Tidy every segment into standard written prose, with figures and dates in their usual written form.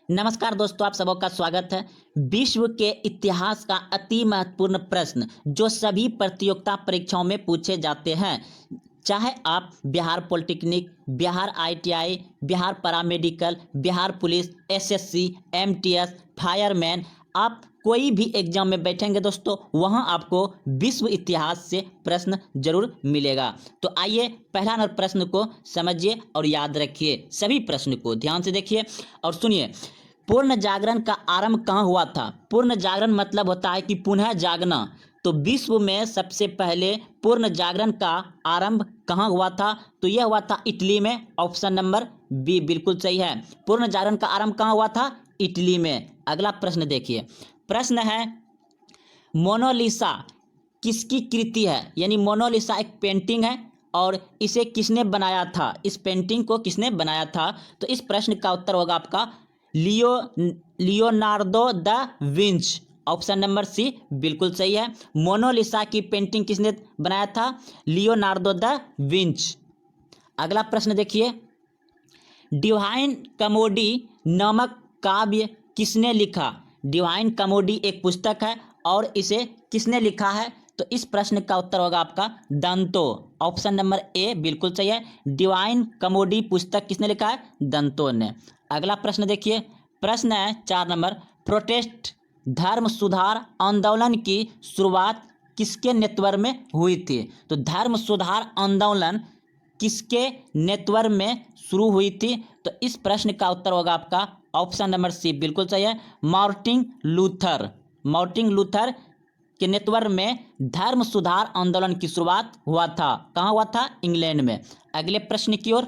नमस्कार दोस्तों, आप सबों का स्वागत है। विश्व के इतिहास का अति महत्वपूर्ण प्रश्न जो सभी प्रतियोगिता परीक्षाओं में पूछे जाते हैं, चाहे आप Bihar polytechnic, Bihar ITI, Bihar paramedical, Bihar police, SSC, MTS, fireman, आप कोई भी एग्जाम में बैठेंगे दोस्तों, वहां आपको विश्व इतिहास से प्रश्न जरूर मिलेगा। तो आइए पहला नंबर प्रश्न को समझिए और याद रखिए। सभी प्रश्न को ध्यान से देखिए और सुनिए। पूर्ण जागरण का आरंभ कहाँ हुआ था? पूर्ण जागरण मतलब होता है कि पुनः जागना। तो विश्व में सबसे पहले पूर्ण जागरण का आरंभ कहाँ हुआ था? तो यह हुआ था इटली में। ऑप्शन नंबर बी बिल्कुल सही है। पूर्ण जागरण का आरंभ कहाँ हुआ था? इटली में। अगला प्रश्न देखिए। प्रश्न है, मोनालिसा किसकी कृति है? यानी मोनालिसा एक पेंटिंग है और इसे किसने बनाया था? इस पेंटिंग को किसने बनाया था? तो इस प्रश्न का उत्तर होगा आपका Leonardo da Vinci. Option number C बिल्कुल सही है। मोनालिसा की पेंटिंग किसने बनाया था? Leonardo da Vinci. अगला प्रश्न देखिए। डिवाइन कमोडी नामक काव्य किसने लिखा? डिवाइन कमोडी एक पुस्तक है और इसे किसने लिखा है? तो इस प्रश्न का उत्तर होगा आपका दंतो। ऑप्शन नंबर ए बिल्कुल सही है। डिवाइन कमोडी पुस्तक किसने लिखा है? दंतो ने। अगला प्रश्न देखिए। प्रश्न है 4 नंबर। प्रोटेस्ट धर्म सुधार आंदोलन की शुरुआत किसके नेतृत्व में हुई थी? तो धर्म सुधार आंदोलन किसके नेतृत्व में शुरू हुई थी? तो इस प्रश्न का उत्तर होगा आपका ऑप्शन नंबर सी बिल्कुल सही है। Martin Luther. मार्टिन लूथर के नेतृत्व में धर्म सुधार आंदोलन की शुरुआत हुआ था। कहाँ हुआ था? इंग्लैंड में। अगले प्रश्न की ओर।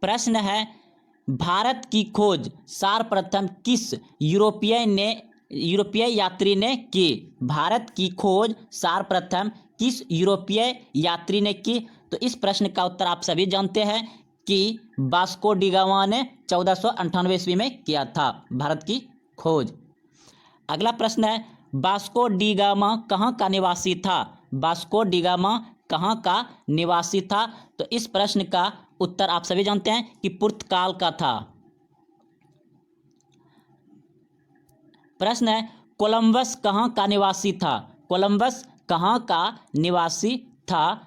प्रश्न है, भारत की खोज सर्वप्रथम किस यूरोपीय यात्री ने की? भारत की खोज सर्वप्रथम किस यूरोपीय यात्री ने की? तो इस प्रश्न का उत्तर आप सभी जानते हैं कि वास्को डी गामा ने 1498 ईस्वी में किया था भारत की खोज। अगला प्रश्न है, वास्को डी गामा कहाँ का निवासी था? वास्को डी गामा कहाँ का निवासी था? तो इस प्रश्न का उत्तर आप सभी जानते हैं कि पुर्तगाल का था। प्रश्न है, कोलंबस कहाँ का निवासी था? कोलंबस कहाँ का निवासी था?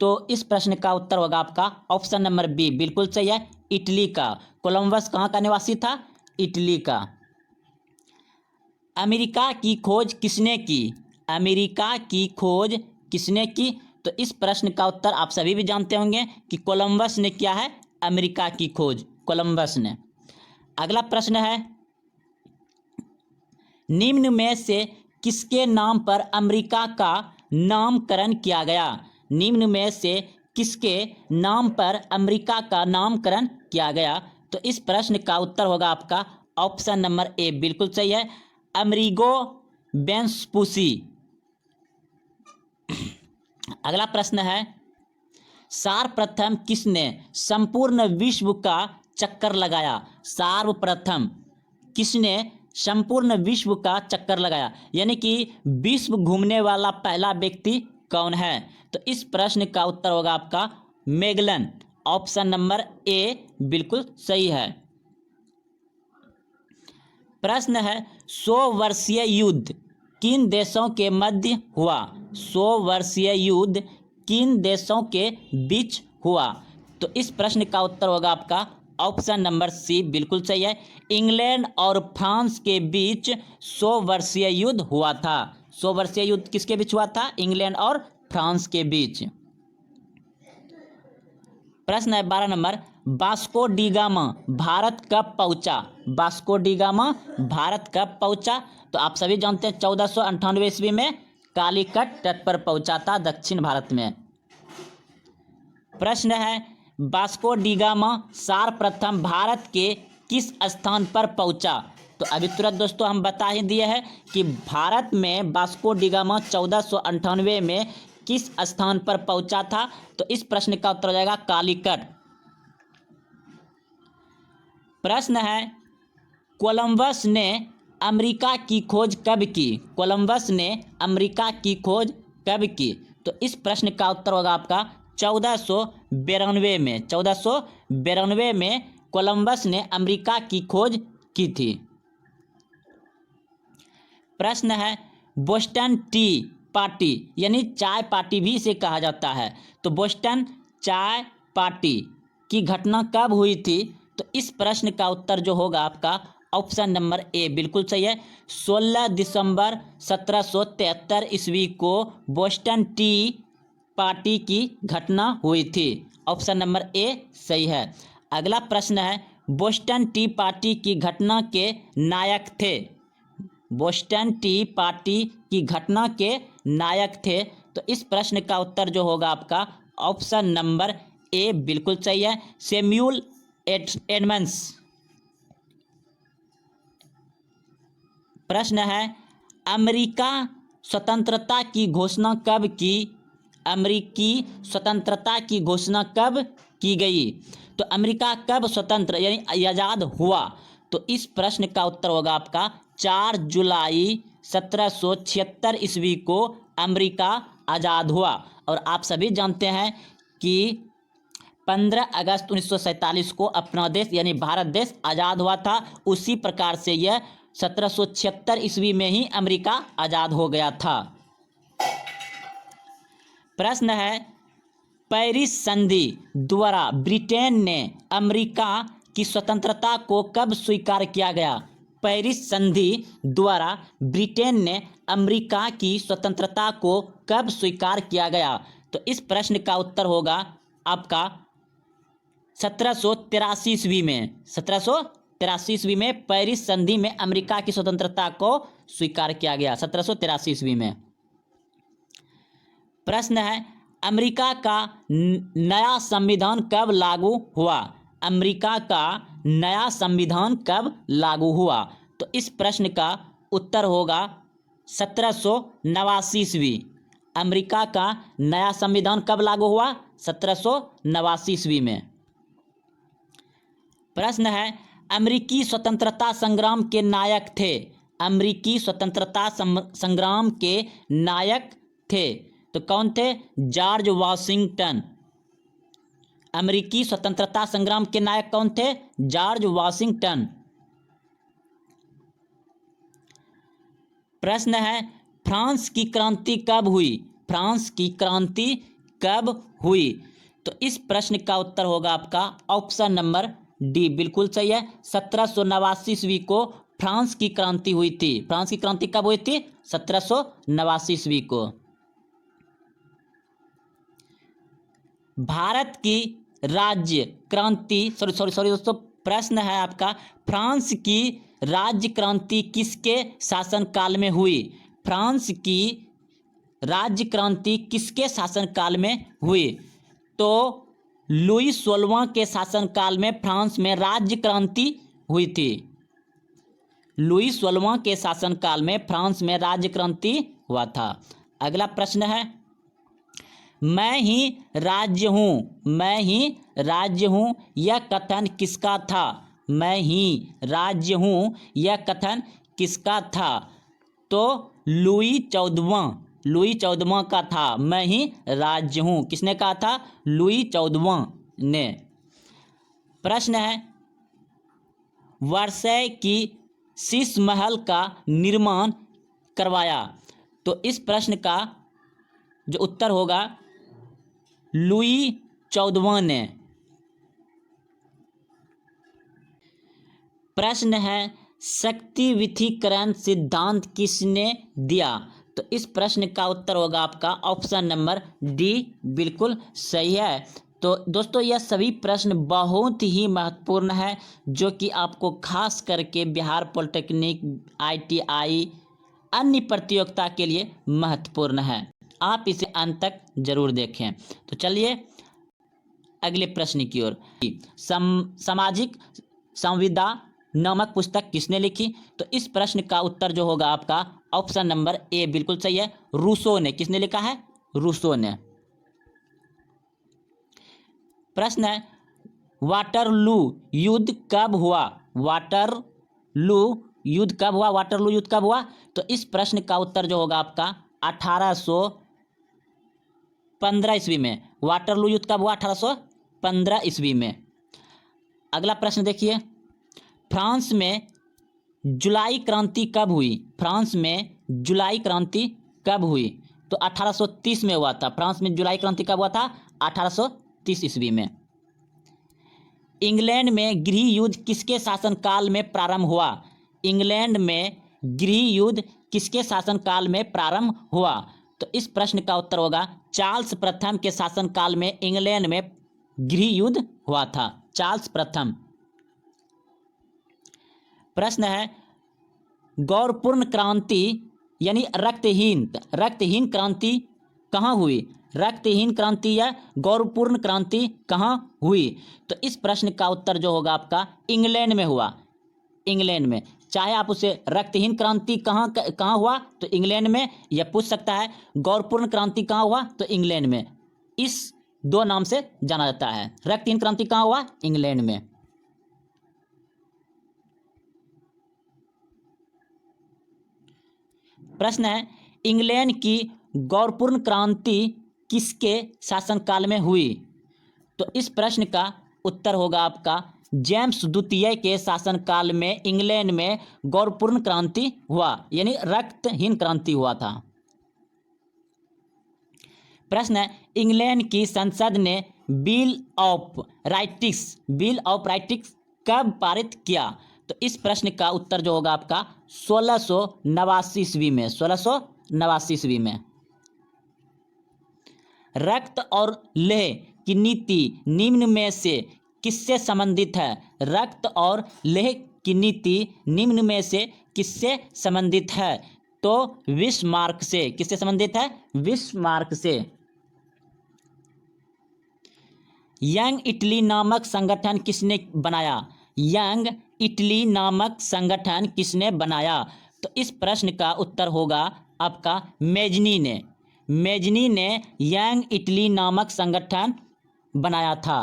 तो इस प्रश्न का उत्तर होगा आपका ऑप्शन नंबर बी बिल्कुल सही है। इटली का। कोलंबस कहाँ का निवासी था? इटली का। अमेरिका की खोज किसने की? अमेरिका की खोज किसने की? तो इस प्रश्न का उत्तर आप सभी भी जानते होंगे कि कोलंबस ने किया है अमेरिका की खोज। कोलंबस ने। अगला प्रश्न है, निम्न में से किसके नाम पर अमेरिका का नामकरण किया गया? निम्न में से किसके नाम पर अमेरिका का नामकरण किया गया? तो इस प्रश्न का उत्तर होगा आपका ऑप्शन नंबर ए बिल्कुल सही है। Amerigo Vespucci. अगला प्रश्न है, सर्वप्रथम किसने संपूर्ण विश्व का चक्कर लगाया? सर्वप्रथम किसने संपूर्ण विश्व का चक्कर लगाया? यानी कि विश्व घूमने वाला पहला व्यक्ति कौन है? तो इस प्रश्न का उत्तर होगा आपका मैगलन। ऑप्शन नंबर ए बिल्कुल सही है। प्रश्न है, 100 वर्षीय युद्ध किन देशों के मध्य हुआ? 100 वर्षीय युद्ध किन देशों के बीच हुआ? तो इस प्रश्न का उत्तर होगा आपका ऑप्शन नंबर सी बिल्कुल सही है। इंग्लैंड और फ्रांस के बीच 100 वर्षीय युद्ध हुआ था। 100 वर्षीय युद्ध किसके बीच हुआ था? इंग्लैंड और फ्रांस के बीच। प्रश्न है 12 number. Vasco D gamma Bharat कब पहुंचा? वास्को डी गामा भारत कब पहुंचा? तो आप सभी जानते हैं 1498 ईस्वी में कालीकट तट पर पहुंचा था दक्षिण भारत में। प्रश्न है, वास्को डी गामा सर्वप्रथम भारत के किस स्थान पर पहुंचा? तो अभी तुरंत दोस्तों हम बता ही दिए हैं कि भारत में वास्को डी गामा 1498 में किस स्थान पर पहुंचा था? तो इस प्रश्न का उत्तर हो जाएगा कालीकट। प्रश्न है, कोलंबस ने अमेरिका की खोज कब की? कोलंबस ने अमेरिका की खोज कब की? तो इस प्रश्न का उत्तर होगा आपका 1492 में। 1492 में कोलंबस ने अमेरिका की खोज की थी। प्रश्न है बोस्टन टी पार्टी यानी चाय पार्टी भी इसे कहा जाता है, तो बोस्टन चाय पार्टी की घटना कब हुई थी? तो इस प्रश्न का उत्तर जो होगा आपका ऑप्शन नंबर ए बिल्कुल सही है। 16 दिसंबर 1773 ईस्वी को बोस्टन टी पार्टी की घटना हुई थी। ऑप्शन नंबर ए सही है। अगला प्रश्न है बोस्टन टी पार्टी की घटना के नायक थे। बोस्टन टी पार्टी की घटना के नायक थे, तो इस प्रश्न का उत्तर जो होगा आपका ऑप्शन नंबर ए बिल्कुल सही है, सैमुअल एडम्स। प्रश्न है अमेरिका स्वतंत्रता की घोषणा कब की? अमेरिकी स्वतंत्रता की घोषणा कब की गई? तो अमेरिका कब स्वतंत्र यानी आज़ाद हुआ? तो इस प्रश्न का उत्तर होगा आपका 4 जुलाई 1776 ईस्वी को अमेरिका आज़ाद हुआ। और आप सभी जानते हैं कि 15 अगस्त 1947 को अपना देश यानी भारत देश आज़ाद हुआ था। उसी प्रकार से यह 1776 ईस्वी में ही अमेरिका आज़ाद हो गया था। प्रश्न है पेरिस संधि द्वारा ब्रिटेन ने अमेरिका की स्वतंत्रता को कब स्वीकार किया गया? पेरिस संधि द्वारा ब्रिटेन ने अमेरिका की स्वतंत्रता को कब स्वीकार किया गया? तो इस प्रश्न का उत्तर होगा आपका 1783 ईस्वी में। 1783 ईस्वी में पेरिस संधि में अमेरिका की स्वतंत्रता को स्वीकार किया गया, 1783 ईस्वी में। प्रश्न है अमेरिका का नया संविधान कब लागू हुआ? अमेरिका का नया संविधान कब लागू हुआ? तो इस प्रश्न का उत्तर होगा 1789 ईस्वी। अमेरिका का नया संविधान कब लागू हुआ? 1789 ईस्वी में। प्रश्न है अमेरिकी स्वतंत्रता संग्राम के नायक थे। अमेरिकी स्वतंत्रता संग्राम के नायक थे, तो कौन थे? George Washington. अमेरिकी स्वतंत्रता संग्राम के नायक कौन थे? George Washington. प्रश्न है फ्रांस की क्रांति कब हुई? फ्रांस की क्रांति कब हुई? तो इस प्रश्न का उत्तर होगा आपका ऑप्शन नंबर डी बिल्कुल सही है। 1789 ईस्वी को फ्रांस की क्रांति हुई थी। फ्रांस की क्रांति कब हुई थी? 1789 ईस्वी को। भारत की राज्य क्रांति सॉरी दोस्तों, प्रश्न है आपका फ्रांस की राज्य क्रांति किसके शासनकाल में हुई? फ्रांस की राज्य क्रांति किसके शासनकाल में हुई? तो लुई 16वां के शासनकाल में फ्रांस में राज्य क्रांति हुई थी। लुई 16वां के शासनकाल में फ्रांस में राज्य क्रांति हुआ था। अगला प्रश्न है मैं ही राज्य हूँ, मैं ही राज्य हूँ यह कथन किसका था? मैं ही राज्य हूँ यह कथन किसका था? तो लुई 14वां का था। मैं ही राज्य हूँ किसने कहा था? लुई 14वां ने। प्रश्न है वर्साय की शीश महल का निर्माण करवाया? तो इस प्रश्न का जो उत्तर होगा लुई 14वां ने। प्रश्न है शक्ति विथिकरण सिद्धांत किसने दिया? तो इस प्रश्न का उत्तर होगा आपका ऑप्शन नंबर डी बिल्कुल सही है। तो दोस्तों यह सभी प्रश्न बहुत ही महत्वपूर्ण है जो कि आपको खास करके बिहार पॉलिटेक्निक, ITI अन्य प्रतियोगिता के लिए महत्वपूर्ण है। आप इसे अंत तक जरूर देखें। तो चलिए अगले प्रश्न की ओर। सामाजिक संविदा नामक पुस्तक किसने लिखी? तो इस प्रश्न का उत्तर जो होगा आपका ऑप्शन नंबर ए बिल्कुल सही है, रूसो ने। किसने लिखा है? रूसो ने। प्रश्न है वाटरलू युद्ध कब हुआ? वाटरलू युद्ध कब हुआ? वाटरलू युद्ध कब हुआ? तो इस प्रश्न का उत्तर जो होगा आपका 1815 ईस्वी में। वाटरलू युद्ध कब हुआ? 1815 ईस्वी में। अगला प्रश्न देखिए फ्रांस में जुलाई क्रांति कब हुई? फ्रांस में जुलाई क्रांति कब हुई? तो 1830 में हुआ था। फ्रांस में जुलाई क्रांति कब हुआ था? 1830 ईस्वी में। इंग्लैंड में गृह युद्ध किसके शासनकाल में प्रारंभ हुआ? इंग्लैंड में गृह युद्ध किसके शासनकाल में प्रारंभ हुआ? तो इस प्रश्न का उत्तर होगा चार्ल्स प्रथम के शासनकाल में इंग्लैंड में गृह युद्ध हुआ था। चार्ल्स प्रथम। प्रश्न है गौरपूर्ण क्रांति यानी रक्तहीन क्रांति कहाँ हुई? रक्तहीन क्रांति या गौरपूर्ण क्रांति कहाँ हुई? तो इस प्रश्न का उत्तर जो होगा आपका इंग्लैंड में हुआ। इंग्लैंड में, चाहे आप उसे रक्तहीन क्रांति कहाँ हुआ तो इंग्लैंड में, या पूछ सकता है गौरपूर्ण क्रांति कहाँ हुआ तो इंग्लैंड में। इस दो नाम से जाना जाता है। रक्तहीन क्रांति कहाँ हुआ? इंग्लैंड में। प्रश्न है इंग्लैंड की गौरपूर्ण क्रांति किसके शासनकाल में हुई? तो इस प्रश्न का उत्तर होगा आपका जेम्स द्वितीय के शासनकाल में इंग्लैंड में गौरपूर्ण क्रांति हुआ, यानी रक्तहीन क्रांति हुआ था। प्रश्न है इंग्लैंड की संसद ने बिल ऑफ राइट्स कब पारित किया? तो इस प्रश्न का उत्तर जो होगा आपका 1689 ईस्वी में। 1689 ईस्वी में। रक्त और लौह की नीति निम्न में से किससे संबंधित है? रक्त और लौह की नीति निम्न में से किससे संबंधित है? तो बिस्मार्क से। किससे संबंधित है? बिस्मार्क से। यंग इटली नामक संगठन किसने बनाया? यंग इटली नामक संगठन किसने बनाया? तो इस प्रश्न का उत्तर होगा आपका मेजनी ने। मेजनी ने यंग इटली नामक संगठन बनाया था।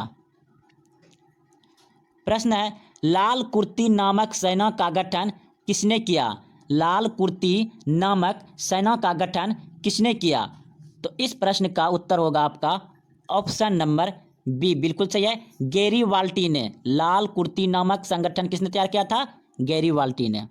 प्रश्न है लाल कुर्ती नामक सेना का गठन किसने किया? लाल कुर्ती नामक सेना का गठन किसने किया? तो इस प्रश्न का उत्तर होगा आपका ऑप्शन नंबर बी, बिल्कुल सही है, गैरीबाल्टी ने। लाल कुर्ती नामक संगठन किसने तैयार किया था? गैरीबाल्टी ने।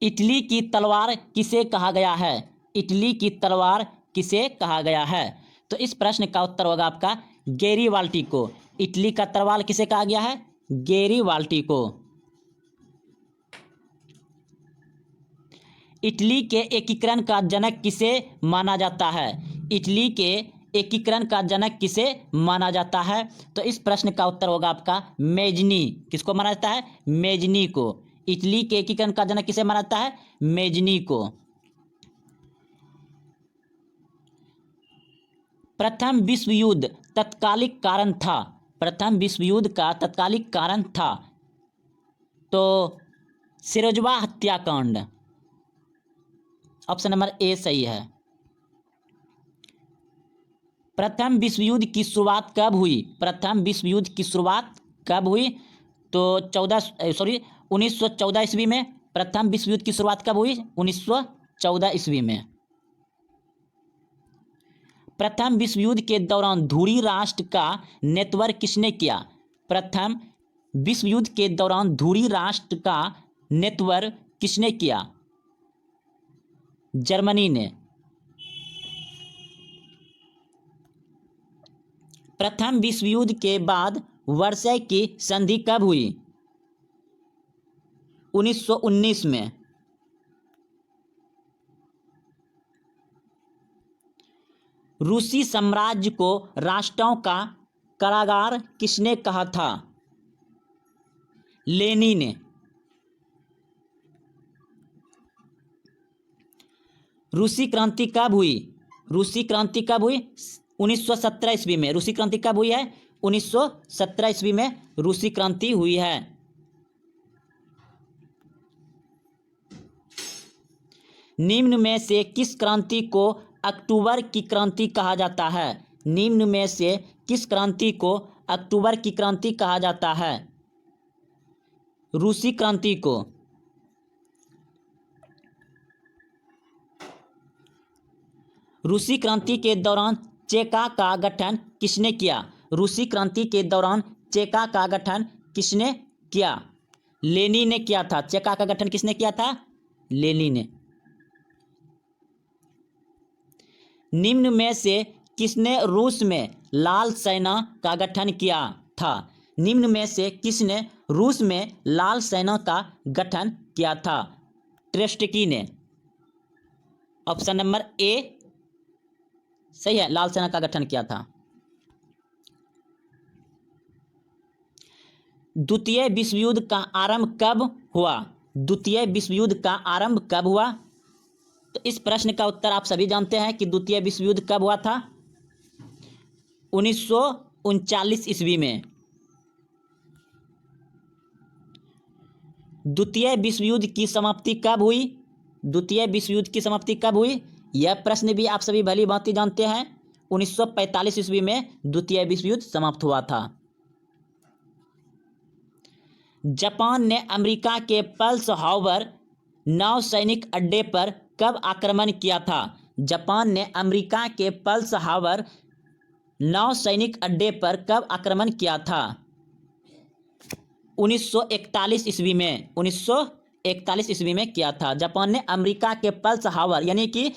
इटली की तलवार किसे कहा गया है? इटली की तलवार किसे कहा गया है? तो इस प्रश्न का उत्तर होगा आपका गैरीबाल्टी को। इटली का तलवार किसे कहा गया है? गैरीबाल्टी को। इटली के एकीकरण का जनक किसे माना जाता है? इटली के एकीकरण का जनक किसे माना जाता है? तो इस प्रश्न का उत्तर होगा आपका मेजनी। किसको माना जाता है? मेजनी को। इटली के एकीकरण का जनक किसे माना जाता है? मेजनी को। प्रथम विश्व युद्ध तत्कालिक कारण था। प्रथम विश्व युद्ध का तत्कालिक कारण था तो सिरोजवा हत्याकांड। ऑप्शन नंबर ए सही है। प्रथम विश्व युद्ध की शुरुआत कब हुई? प्रथम विश्व युद्ध की शुरुआत कब हुई? तो 1914 ईस्वी में। प्रथम विश्व युद्ध की शुरुआत कब हुई? 1914 ईस्वी में। प्रथम विश्व युद्ध के दौरान धुरी राष्ट्र का नेतृत्व किसने किया? प्रथम विश्व युद्ध के दौरान धुरी राष्ट्र का नेतृत्व किसने किया? जर्मनी ने। प्रथम विश्व युद्ध के बाद वर्साई की संधि कब हुई? 1919 में। रूसी साम्राज्य को राष्ट्रों का कारागार किसने कहा था? लेनिन ने। रूसी क्रांति कब हुई? रूसी क्रांति कब हुई? 1917 ईस्वी में। रूसी क्रांति कब हुई है? 1917 ईस्वी में रूसी क्रांति हुई है। निम्न में से किस क्रांति को अक्टूबर की क्रांति कहा जाता है? निम्न में से किस क्रांति को अक्टूबर की क्रांति कहा जाता है? रूसी क्रांति को। रूसी क्रांति के दौरान चेका का गठन किसने किया? रूसी क्रांति के दौरान चेका का गठन किसने किया? लेनिन ने किया था। चेका का गठन किसने किया था? लेनिन ने। निम्न में से किसने रूस में लाल सेना का गठन किया था? निम्न में से किसने रूस में लाल सेना का गठन किया था? ट्रेस्टकी ने। ऑप्शन नंबर ए सही है, लाल सेना का गठन किया था। द्वितीय विश्व युद्ध का आरंभ कब हुआ? द्वितीय विश्व युद्ध का आरंभ कब हुआ? तो इस प्रश्न का उत्तर आप सभी जानते हैं कि द्वितीय विश्व युद्ध कब हुआ था? 1939 ईस्वी में। द्वितीय विश्व युद्ध की समाप्ति कब हुई? द्वितीय विश्व युद्ध की समाप्ति कब हुई? यह प्रश्न भी आप सभी भली भांति जानते हैं। 1945 ईस्वी में द्वितीय विश्व युद्ध समाप्त हुआ था। जापान ने अमेरिका के पर्ल हार्बर नौसैनिक अड्डे पर कब आक्रमण किया था? जापान ने अमेरिका के पर्ल हार्बर नौसैनिक अड्डे पर कब आक्रमण किया था? 1941 ईस्वी में। 1941 ईस्वी में किया था। जापान ने अमेरिका के पर्ल हार्बर यानी कि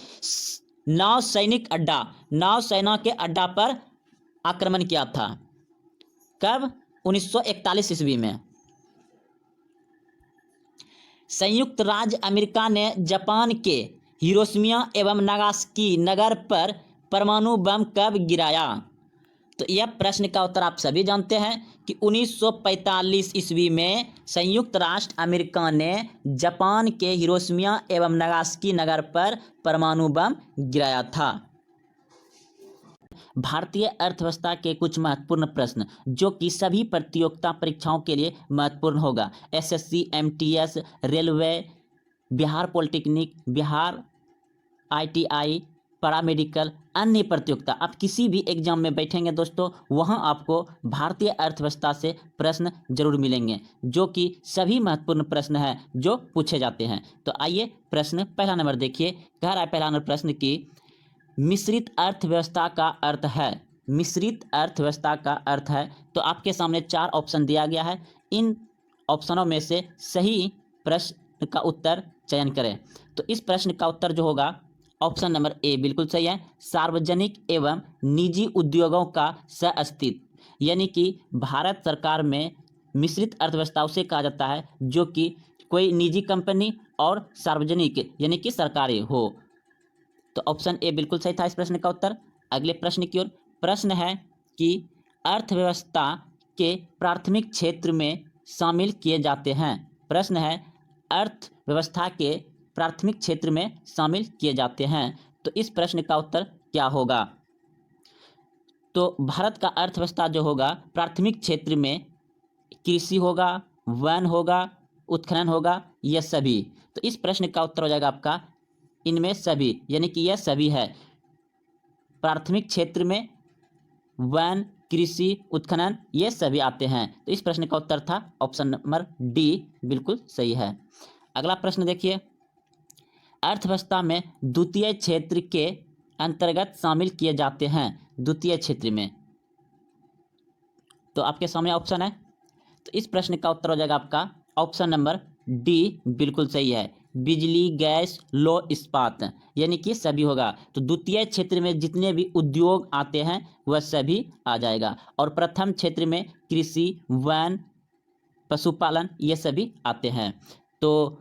नौसैनिक अड्डा, नौसेना के अड्डा पर आक्रमण किया था। कब? 1941 ईस्वी में। संयुक्त राज्य अमेरिका ने जापान के हिरोशिमा एवं नागासाकी नगर पर परमाणु बम कब गिराया? तो यह प्रश्न का उत्तर आप सभी जानते हैं कि 1945 ईस्वी में संयुक्त राष्ट्र अमेरिका ने जापान के हिरोशिमा एवं नागासाकी नगर पर परमाणु बम गिराया था। भारतीय अर्थव्यवस्था के कुछ महत्वपूर्ण प्रश्न जो कि सभी प्रतियोगिता परीक्षाओं के लिए महत्वपूर्ण होगा। SSC, MTS, railway, Bihar polytechnic, Bihar ITI, paramedical, अन्य प्रतियोगिता, आप किसी भी एग्जाम में बैठेंगे दोस्तों, वहां आपको भारतीय अर्थव्यवस्था से प्रश्न जरूर मिलेंगे, जो कि सभी महत्वपूर्ण प्रश्न हैं जो पूछे जाते हैं। तो आइए प्रश्न पहला नंबर देखिए। कह रहा है पहला नंबर प्रश्न की मिश्रित अर्थव्यवस्था का अर्थ है। मिश्रित अर्थव्यवस्था का अर्थ है। तो आपके सामने 4 ऑप्शन दिया गया है। इन ऑप्शनों में से सही प्रश्न का उत्तर चयन करें। तो इस प्रश्न का उत्तर जो होगा ऑप्शन नंबर ए बिल्कुल सही है। सार्वजनिक एवं निजी उद्योगों का सह-अस्तित्व, यानी कि भारत सरकार में मिश्रित अर्थव्यवस्था उसे कहा जाता है जो कि कोई निजी कंपनी और सार्वजनिक यानी कि सरकारी हो। तो ऑप्शन ए बिल्कुल सही था इस प्रश्न का उत्तर। अगले प्रश्न की ओर। प्रश्न है कि अर्थव्यवस्था के प्राथमिक क्षेत्र में शामिल किए जाते हैं। प्रश्न है अर्थव्यवस्था के प्राथमिक क्षेत्र में शामिल किए जाते हैं। तो इस प्रश्न का उत्तर क्या होगा? तो भारत का अर्थव्यवस्था जो होगा प्राथमिक क्षेत्र में कृषि होगा, वन होगा, उत्खनन होगा, यह सभी। तो इस प्रश्न का उत्तर हो जाएगा आपका इनमें सभी, यानी कि यह सभी है। प्राथमिक क्षेत्र में वन, कृषि, उत्खनन ये सभी आते हैं। तो इस प्रश्न का उत्तर था ऑप्शन नंबर डी बिल्कुल सही है। अगला प्रश्न देखिए। अर्थव्यवस्था में द्वितीय क्षेत्र के अंतर्गत शामिल किए जाते हैं। द्वितीय क्षेत्र में तो आपके सामने ऑप्शन है। तो इस प्रश्न का उत्तर हो जाएगा आपका ऑप्शन नंबर डी बिल्कुल सही है। बिजली, गैस, लौह इस्पात, यानी कि सभी होगा। तो द्वितीय क्षेत्र में जितने भी उद्योग आते हैं वह सभी आ जाएगा। और प्रथम क्षेत्र में कृषि, वन, पशुपालन ये सभी आते हैं। तो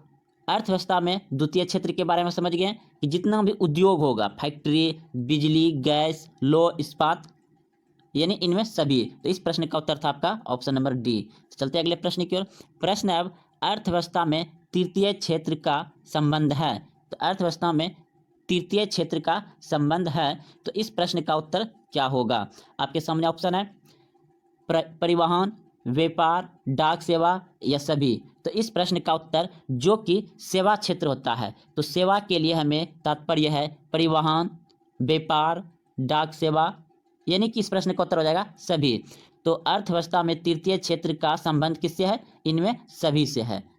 अर्थव्यवस्था में द्वितीय क्षेत्र के बारे में समझ गए कि जितना भी उद्योग होगा, फैक्ट्री, बिजली, गैस, लौह इस्पात, यानी इनमें सभी। तो इस प्रश्न का उत्तर था आपका ऑप्शन नंबर डी। तो चलते अगले प्रश्न की ओर। प्रश्न अब अर्थव्यवस्था में तृतीय क्षेत्र का संबंध है। तो अर्थव्यवस्था में तृतीय क्षेत्र का संबंध है। तो इस प्रश्न का उत्तर क्या होगा? आपके सामने ऑप्शन है परिवहन, व्यापार, डाक सेवा या सभी। तो इस प्रश्न का उत्तर जो कि सेवा क्षेत्र होता है, तो सेवा के लिए हमें तात्पर्य है परिवहन, व्यापार, डाक सेवा, यानी कि इस प्रश्न का उत्तर हो जाएगा सभी। तो अर्थव्यवस्था में तृतीय क्षेत्र का संबंध किससे है? इनमें सभी से है।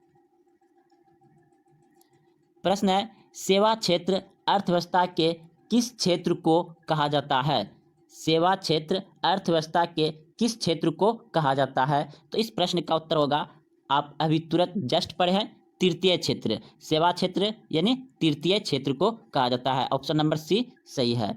प्रश्न है सेवा क्षेत्र अर्थव्यवस्था के किस क्षेत्र को कहा जाता है? सेवा क्षेत्र अर्थव्यवस्था के किस क्षेत्र को कहा जाता है? तो इस प्रश्न का उत्तर होगा आप अभी तुरंत जस्ट पढ़े हैं तृतीय क्षेत्र, सेवा क्षेत्र यानी तृतीय क्षेत्र को कहा जाता है। ऑप्शन नंबर सी सही है।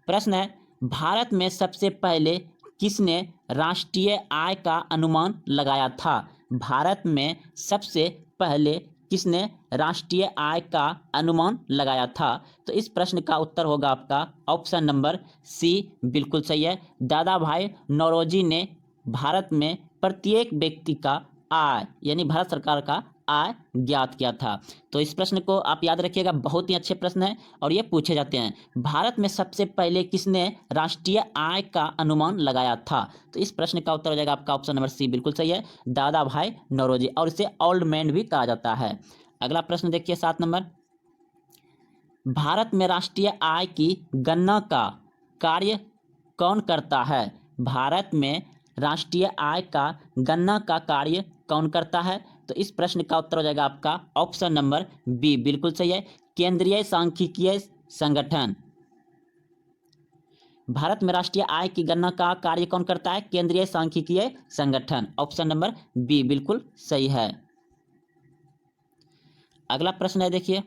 प्रश्न है, भारत में सबसे पहले किसने राष्ट्रीय आय का अनुमान लगाया था? भारत में सबसे पहले किसने राष्ट्रीय आय का अनुमान लगाया था? तो इस प्रश्न का उत्तर होगा आपका ऑप्शन नंबर सी बिल्कुल सही है। दादा भाई नौरोजी ने भारत में प्रत्येक व्यक्ति का आय यानी भारत सरकार का आय ज्ञात किया था। तो इस प्रश्न को आप याद रखिएगा, बहुत ही अच्छे प्रश्न हैं और ये पूछे जाते हैं। भारत में सबसे पहले किसने राष्ट्रीय आय का अनुमान लगाया था? तो इस प्रश्न का उत्तर हो जाएगा आपका ऑप्शन नंबर सी बिल्कुल सही है, दादा भाई नौरोजी, और इसे ओल्ड मैन भी कहा जाता है। अगला प्रश्न देखिए 7 नंबर, भारत में राष्ट्रीय आय की गणना का कार्य कौन करता है? भारत में राष्ट्रीय आय का गणना का कार्य कौन करता है? तो इस प्रश्न का उत्तर हो जाएगा आपका ऑप्शन नंबर बी बिल्कुल सही है, केंद्रीय सांख्यिकीय संगठन। भारत में राष्ट्रीय आय की गणना का कार्य कौन करता है? केंद्रीय सांख्यिकीय संगठन। ऑप्शन नंबर बी बिल्कुल सही है। अगला प्रश्न है देखिए,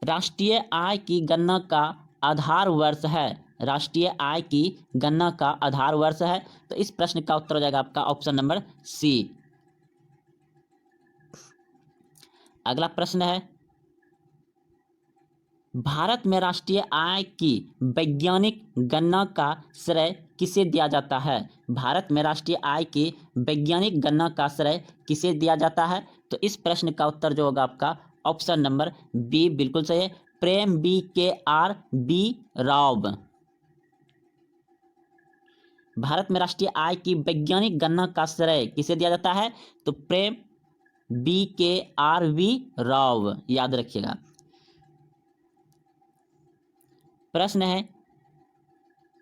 राष्ट्रीय आय की गणना का आधार वर्ष है। राष्ट्रीय आय की गणना का आधार वर्ष है। तो इस प्रश्न का उत्तर हो जाएगा आपका ऑप्शन नंबर सी। अगला प्रश्न है, भारत में राष्ट्रीय आय की वैज्ञानिक गणना का श्रेय किसे दिया जाता है? भारत में राष्ट्रीय आय की वैज्ञानिक गणना का श्रेय किसे दिया जाता है? तो इस प्रश्न का उत्तर जो होगा आपका ऑप्शन नंबर बी बिल्कुल सही है, प्रेम बी के आर बी राव। भारत में राष्ट्रीय आय की वैज्ञानिक गणना का श्रेय किसे दिया जाता है? तो प्रेम बी के आर वी राव, याद रखिएगा। प्रश्न है,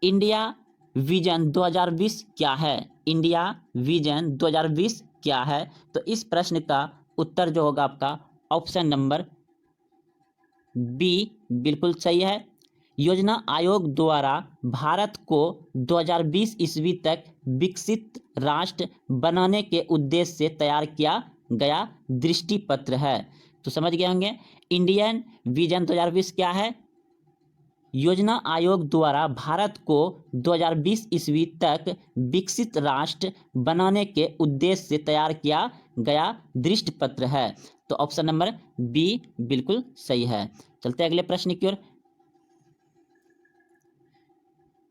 इंडिया विजन 2020 क्या है? इंडिया विजन 2020 क्या है? तो इस प्रश्न का उत्तर जो होगा आपका ऑप्शन नंबर बी बिल्कुल सही है, योजना आयोग द्वारा भारत को 2020 ईस्वी तक विकसित राष्ट्र बनाने के उद्देश्य से तैयार किया गया दृष्टि पत्र है। तो समझ गए होंगे, इंडियन विजन 2020 क्या है? योजना आयोग द्वारा भारत को 2020 ईस्वी तक विकसित राष्ट्र बनाने के उद्देश्य से तैयार किया गया दृष्टि पत्र है। तो ऑप्शन नंबर बी बिल्कुल सही है। चलते हैं अगले प्रश्न की ओर।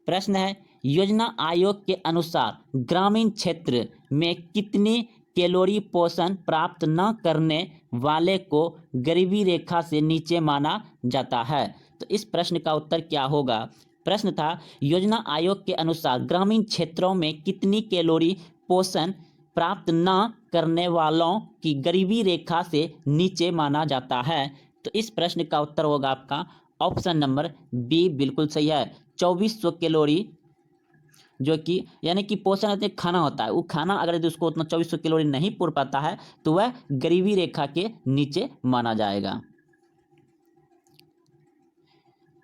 प्रश्न है, योजना आयोग के अनुसार ग्रामीण क्षेत्र में कितनी कैलोरी पोषण प्राप्त न करने वाले को गरीबी रेखा से नीचे माना जाता है? तो इस प्रश्न का उत्तर क्या होगा? प्रश्न था, योजना आयोग के अनुसार ग्रामीण क्षेत्रों में कितनी कैलोरी पोषण प्राप्त न करने वालों की गरीबी रेखा से नीचे माना जाता है? तो इस प्रश्न का उत्तर होगा आपका ऑप्शन नंबर बी बिल्कुल सही है, 2400 कैलोरी, जो कि यानी कि पोषण खाना होता है, वो खाना अगर यदि उसको उतना 2400 कैलोरी नहीं पूर पाता है तो वह गरीबी रेखा के नीचे माना जाएगा।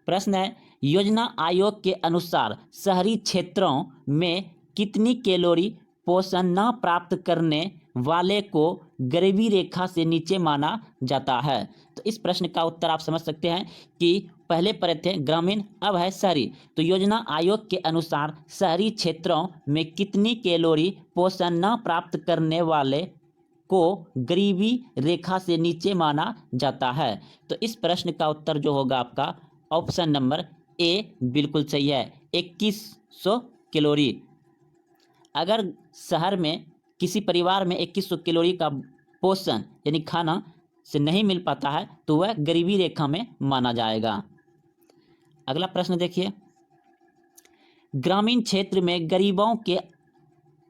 प्रश्न है, योजना आयोग के अनुसार शहरी क्षेत्रों में कितनी कैलोरी पोषण न प्राप्त करने वाले को गरीबी रेखा से नीचे माना जाता है? तो इस प्रश्न का उत्तर आप समझ सकते हैं कि पहले पढ़े थे ग्रामीण, अब है शहरी। तो योजना आयोग के अनुसार शहरी क्षेत्रों में कितनी कैलोरी पोषण न प्राप्त करने वाले को गरीबी रेखा से नीचे माना जाता है? तो इस प्रश्न का उत्तर जो होगा आपका ऑप्शन नंबर ए बिल्कुल सही है, 2100 कैलोरी। अगर शहर में किसी परिवार में 2100 कैलोरी का पोषण यानी खाना से नहीं मिल पाता है तो वह गरीबी रेखा में माना जाएगा। अगला प्रश्न देखिए, ग्रामीण क्षेत्र में गरीबों के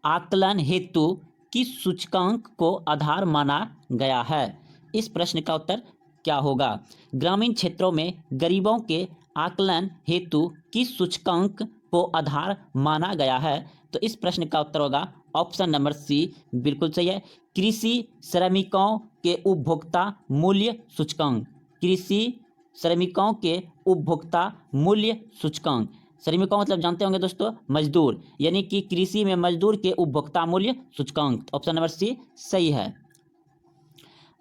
आकलन हेतु किस सूचकांक को आधार माना गया है? इस प्रश्न का उत्तर क्या होगा? ग्रामीण क्षेत्रों में गरीबों के आकलन हेतु किस सूचकांक को आधार माना गया है? तो इस प्रश्न का उत्तर होगा ऑप्शन नंबर सी बिल्कुल सही है, कृषि श्रमिकों के उपभोक्ता मूल्य सूचकांक। कृषि श्रमिकों के उपभोक्ता मूल्य सूचकांक। श्रमिक का मतलब जानते होंगे दोस्तों, मजदूर, यानी कि कृषि में मजदूर के उपभोक्ता मूल्य सूचकांक। ऑप्शन नंबर सी सही है।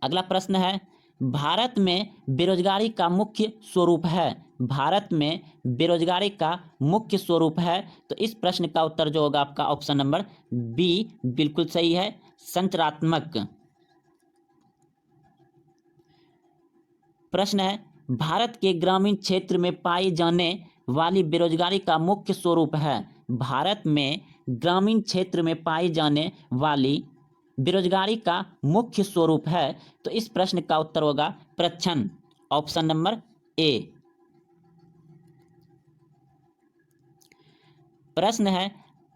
अगला प्रश्न है, भारत में बेरोजगारी का मुख्य स्वरूप है। भारत में बेरोजगारी का मुख्य स्वरूप है, तो इस प्रश्न का उत्तर जो होगा आपका ऑप्शन नंबर बी बिल्कुल सही है, संरचनात्मक। प्रश्न है, भारत के ग्रामीण क्षेत्र में पाई जाने वाली बेरोजगारी का मुख्य स्वरूप है। भारत में ग्रामीण क्षेत्र में पाई जाने वाली बेरोजगारी का मुख्य स्वरूप है, तो इस प्रश्न का उत्तर होगा प्रच्छन्न। Option number A. प्रश्न है,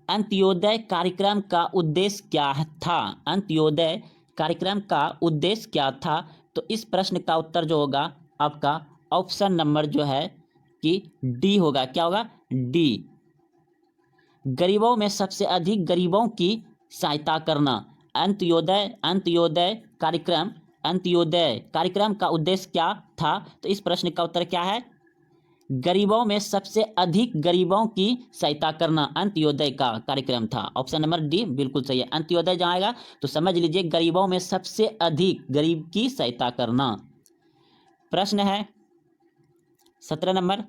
अंत्योदय कार्यक्रम का उद्देश्य क्या था। अंत्योदय कार्यक्रम का उद्देश्य क्या था, तो इस प्रश्न का उत्तर जो होगा आपका ऑप्शन नंबर जो है कि डी होगा। क्या होगा? डी। गरीबों में सबसे अधिक गरीबों की सहायता करना। अंत्योदय कार्यक्रम का उद्देश्य क्या था, तो इस प्रश्न का उत्तर क्या है? गरीबों में सबसे अधिक गरीबों की सहायता करना अंत्योदय का कार्यक्रम था। ऑप्शन नंबर डी बिल्कुल सही है। अंत्योदय जहाँ आएगा तो समझ लीजिए गरीबों में सबसे अधिक गरीब की सहायता करना। प्रश्न है 17 नंबर,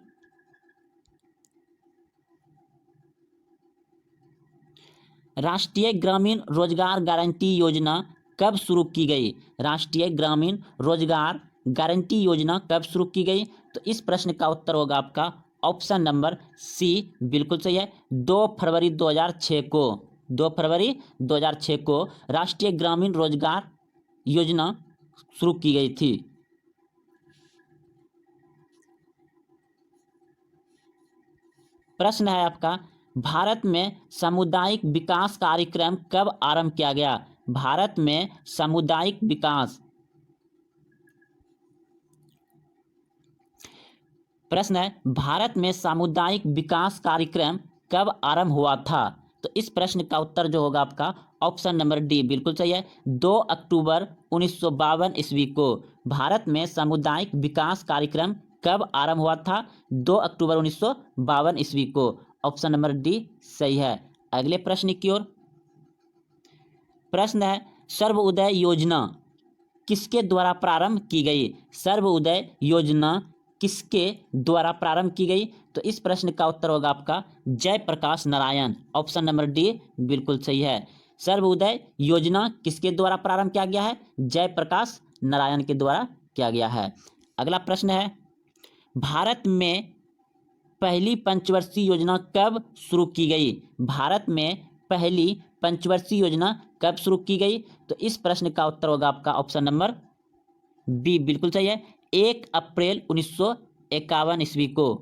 राष्ट्रीय ग्रामीण रोजगार गारंटी योजना कब शुरू की गई। राष्ट्रीय ग्रामीण रोजगार गारंटी योजना कब शुरू की गई, तो इस प्रश्न का उत्तर होगा आपका ऑप्शन नंबर सी बिल्कुल सही है। 2 फरवरी 2006 को 2 फरवरी 2006 को राष्ट्रीय ग्रामीण रोजगार योजना शुरू की गई थी। प्रश्न है आपका, भारत में सामुदायिक विकास कार्यक्रम कब आरंभ किया गया। भारत में सामुदायिक विकास, प्रश्न है भारत में सामुदायिक विकास कार्यक्रम कब आरंभ हुआ था, तो इस प्रश्न का उत्तर जो होगा आपका ऑप्शन नंबर डी बिल्कुल सही है। 2 अक्टूबर 1952 ईस्वी को भारत में सामुदायिक विकास कार्यक्रम कब आरंभ हुआ था? 2 अक्टूबर 1952 ईस्वी को। ऑप्शन नंबर डी सही है। अगले प्रश्न की ओर। प्रश्न है, सर्वोदय योजना किसके द्वारा प्रारंभ की गई। सर्वोदय योजना किसके द्वारा प्रारंभ की गई, तो इस प्रश्न का उत्तर होगा आपका Jayaprakash Narayan. Option number D बिल्कुल सही है। सर्वोदय योजना किसके द्वारा प्रारंभ किया गया है? जयप्रकाश नारायण के द्वारा किया गया है। अगला प्रश्न है, भारत में पहली पंचवर्षीय योजना कब शुरू की गई। भारत में पहली पंचवर्षीय योजना कब शुरू की गई, तो इस प्रश्न का उत्तर होगा आपका ऑप्शन नंबर बी बिल्कुल सही है। 1 अप्रैल 1951 ईस्वी को।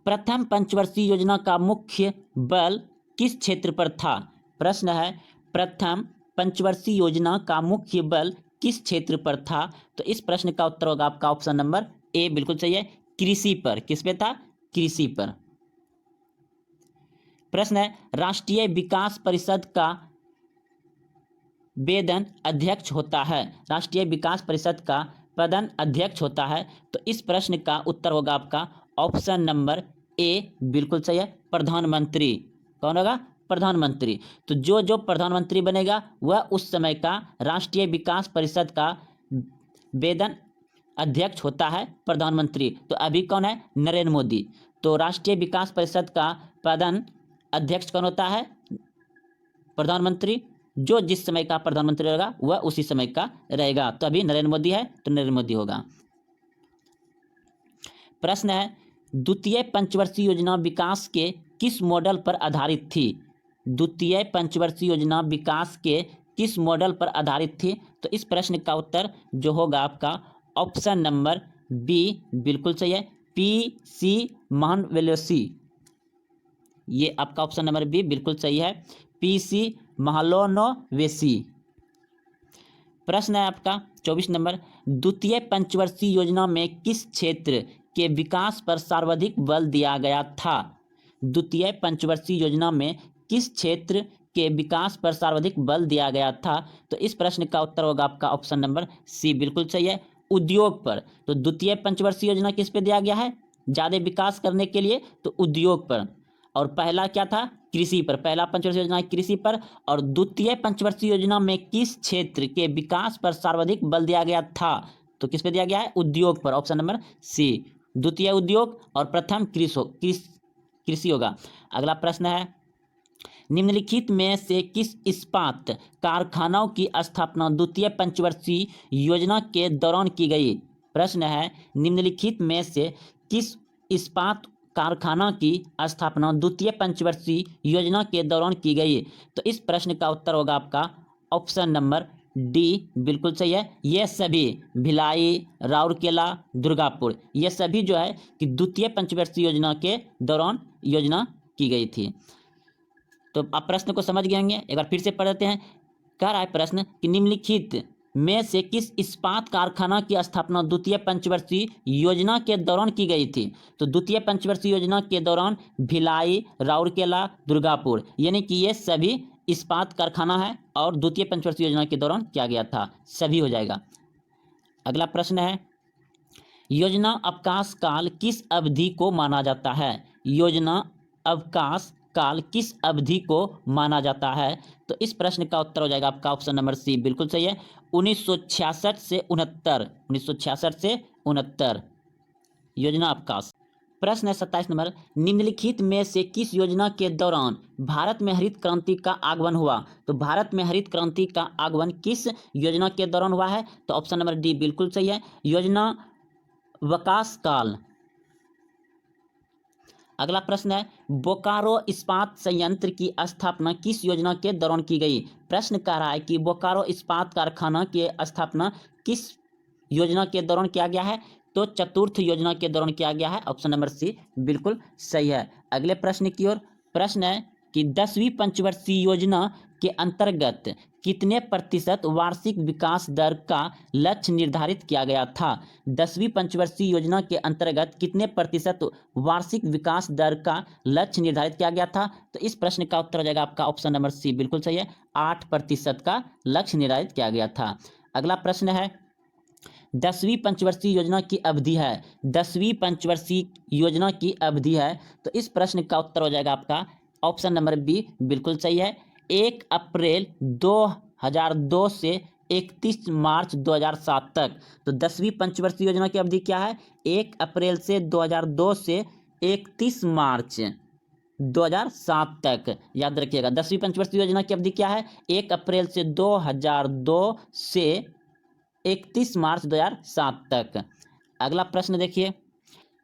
प्रथम पंचवर्षीय योजना का मुख्य बल किस क्षेत्र पर था। प्रश्न है, प्रथम पंचवर्षीय योजना का मुख्य बल किस क्षेत्र पर था, तो इस प्रश्न का उत्तर होगा आपका ऑप्शन नंबर ए बिल्कुल सही है, कृषि पर। किस पे था? कृषि पर। प्रश्न है, राष्ट्रीय विकास परिषद का वेतन अध्यक्ष होता है। राष्ट्रीय विकास परिषद का प्रधान अध्यक्ष होता है, तो इस प्रश्न का उत्तर होगा आपका ऑप्शन नंबर ए बिल्कुल सही है, प्रधानमंत्री। कौन होगा? प्रधानमंत्री। तो जो प्रधानमंत्री बनेगा वह उस समय का राष्ट्रीय विकास परिषद का वेतन अध्यक्ष होता है प्रधानमंत्री। तो अभी कौन है? नरेंद्र मोदी। तो राष्ट्रीय विकास परिषद का प्रधान अध्यक्ष कौन होता है? प्रधानमंत्री। जो जिस समय का प्रधानमंत्री रहेगा वह उसी समय का रहेगा। तो अभी नरेंद्र मोदी है तो नरेंद्र मोदी होगा। प्रश्न है, द्वितीय पंचवर्षीय योजना विकास के किस मॉडल पर आधारित थी। द्वितीय पंचवर्षीय योजना विकास के किस मॉडल पर आधारित थी, तो इस प्रश्न का उत्तर जो होगा आपका ऑप्शन नंबर बी बिल्कुल सही है, पीसी महालनोबिस। ये आपका ऑप्शन नंबर बी बिल्कुल सही है, पीसी महालनोबिस। प्रश्न है आपका 24 नंबर, द्वितीय पंचवर्षीय योजना में किस क्षेत्र के विकास पर सर्वाधिक बल दिया गया था। द्वितीय पंचवर्षीय योजना में किस क्षेत्र के विकास पर सर्वाधिक बल दिया गया था, तो इस प्रश्न का उत्तर होगा आपका ऑप्शन नंबर सी बिल्कुल सही है, उद्योग पर। तो द्वितीय पंचवर्षीय योजना किस पे दिया गया है? ज़्यादा विकास करने के लिए, तो उद्योग पर। और पहला क्या था? कृषि पर। पहला पंचवर्षीय योजना कृषि पर, और द्वितीय पंचवर्षीय योजना में किस क्षेत्र के विकास पर सर्वाधिक बल दिया गया था? तो किस पे दिया गया है? उद्योग पर। ऑप्शन नंबर सी, द्वितीय उद्योग और प्रथम कृषि होगा। अगला प्रश्न है, निम्नलिखित में से किस इस्पात कारखानाओं की स्थापना द्वितीय पंचवर्षीय योजना के दौरान की गई? प्रश्न है, निम्नलिखित में से किस इस्पात कारखाना की स्थापना द्वितीय पंचवर्षीय योजना के दौरान की गई? तो इस प्रश्न का उत्तर होगा आपका ऑप्शन नंबर डी, बिल्कुल सही है। ये सभी भिलाई, राउरकेला, दुर्गापुर, ये सभी जो है कि द्वितीय पंचवर्षीय योजना के दौरान योजना की गई थी। तो आप प्रश्न को समझ गए होंगे, एक बार फिर से पढ़ देते हैं। कह रहा है प्रश्न कि निम्नलिखित में से किस इस्पात कारखाना की स्थापना द्वितीय पंचवर्षीय योजना के दौरान की गई थी? तो द्वितीय पंचवर्षीय योजना के दौरान भिलाई, राउरकेला, दुर्गापुर, यानी कि ये सभी इस्पात कारखाना है और द्वितीय पंचवर्षीय योजना के दौरान किया गया था, सभी हो जाएगा। अगला प्रश्न है, योजना अवकाश काल किस अवधि को माना जाता है? योजना अवकाश काल किस अवधि को माना जाता है? तो इस प्रश्न का उत्तर हो जाएगा आपका ऑप्शन नंबर सी, बिल्कुल सही है। 1966 से 69, 1966 से 69 योजना अवकाश। प्रश्न है 27 नंबर, निम्नलिखित में से किस योजना के दौरान भारत में हरित क्रांति का आगमन हुआ? तो भारत में हरित क्रांति का आगमन किस योजना के दौरान हुआ है? तो ऑप्शन नंबर डी बिल्कुल सही है, योजना अवकाश काल। अगला प्रश्न है, बोकारो इस्पात संयंत्र की स्थापना किस योजना के दौरान की गई? प्रश्न कह रहा है कि बोकारो इस्पात कारखाना की स्थापना किस योजना के दौरान किया गया है? तो चतुर्थ योजना के दौरान किया गया है, ऑप्शन नंबर सी बिल्कुल सही है। अगले प्रश्न की ओर। प्रश्न है कि 10वीं पंचवर्षीय योजना के अंतर्गत कितने प्रतिशत वार्षिक विकास दर का लक्ष्य निर्धारित किया गया था? 10वीं पंचवर्षीय योजना के अंतर्गत कितने प्रतिशत वार्षिक विकास दर का लक्ष्य निर्धारित किया गया था? तो इस प्रश्न का उत्तर हो जाएगा आपका ऑप्शन नंबर सी, बिल्कुल सही है, 8% का लक्ष्य निर्धारित किया गया था। अगला प्रश्न है, 10वीं पंचवर्षीय योजना की अवधि है, 10वीं पंचवर्षीय योजना की अवधि है, तो इस प्रश्न का उत्तर हो जाएगा आपका ऑप्शन नंबर बी, बिल्कुल सही है। 1 अप्रैल 2002 से 31 मार्च 2007 तक। तो 10वीं पंचवर्षीय योजना की अवधि क्या है? 1 अप्रैल से 2002 से 31 मार्च 2007 तक। याद रखिएगा, 10वीं पंचवर्षीय योजना की अवधि क्या है? 1 अप्रैल से 2002 से 31 मार्च 2007 तक। अगला प्रश्न देखिए।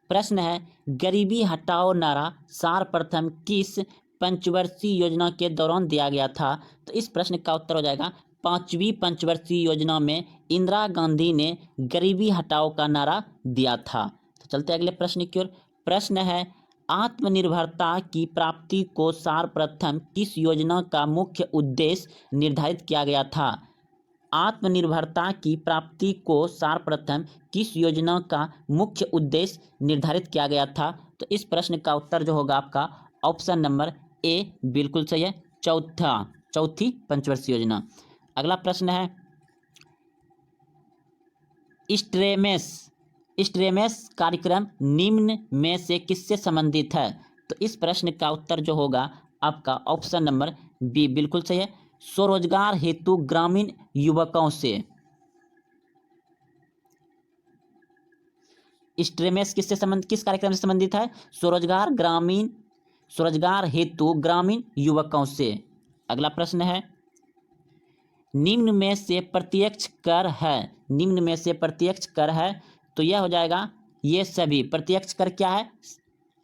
प्रश्न है, गरीबी हटाओ नारा सर्वप्रथम किस पंचवर्षीय योजना के दौरान दिया गया था? तो इस प्रश्न का उत्तर हो जाएगा 5वीं पंचवर्षीय योजना में इंदिरा गांधी ने गरीबी हटाओ का नारा दिया था। तो चलते अगले प्रश्न की ओर। प्रश्न है, आत्मनिर्भरता की प्राप्ति को सर्वप्रथम किस योजना का मुख्य उद्देश्य निर्धारित किया गया था? आत्मनिर्भरता की प्राप्ति को सर्वप्रथम किस योजना का मुख्य उद्देश्य निर्धारित किया गया था? तो इस प्रश्न का उत्तर जो होगा आपका ऑप्शन नंबर ए, बिल्कुल सही है, चौथी पंचवर्षीय योजना। अगला प्रश्न है, स्ट्रेमेस कार्यक्रम निम्न में से किससे संबंधित है? तो इस प्रश्न का उत्तर जो होगा आपका ऑप्शन नंबर बी, बिल्कुल सही है, स्वरोजगार हेतु ग्रामीण युवकों से। स्ट्रेमेस किस कार्यक्रम से संबंधित है? स्वरोजगार हेतु ग्रामीण युवकों से। अगला प्रश्न है, निम्न में से प्रत्यक्ष कर है, निम्न में से प्रत्यक्ष कर है, तो यह हो जाएगा ये सभी। प्रत्यक्ष कर क्या है?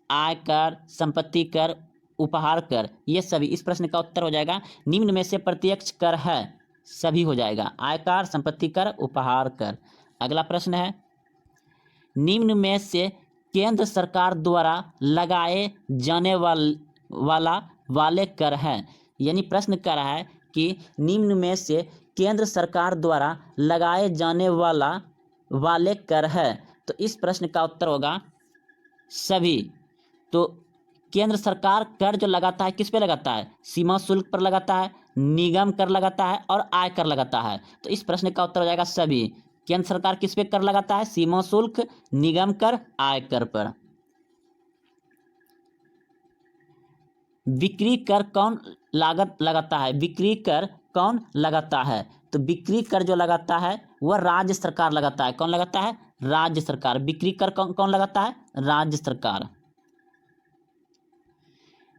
आयकर, संपत्ति कर, उपहार कर, ये सभी। इस प्रश्न का उत्तर हो जाएगा निम्न में से प्रत्यक्ष कर है, सभी हो जाएगा, आयकर, संपत्ति कर, उपहार कर। अगला प्रश्न है, निम्न में से केंद्र सरकार द्वारा लगाए जाने वाले कर है। यानी प्रश्न कर रहा है कि निम्न में से केंद्र सरकार द्वारा लगाए जाने वाले कर है। तो इस प्रश्न का उत्तर होगा सभी। तो केंद्र सरकार कर जो लगाता है किस पे लगाता है? सीमा शुल्क पर लगाता है, निगम कर लगाता है और आय कर लगाता है। तो इस प्रश्न का उत्तर हो जाएगा सभी। केंद्र सरकार किस पे कर लगाता है? सीमा शुल्क, निगम कर, आयकर पर। बिक्री कर कौन लागत लगाता है? बिक्री कर कौन लगाता है? तो बिक्री कर जो लगाता है वह राज्य सरकार लगाता है। कौन लगाता है? राज्य सरकार। बिक्री कर कौन कौन लगाता है? राज्य सरकार।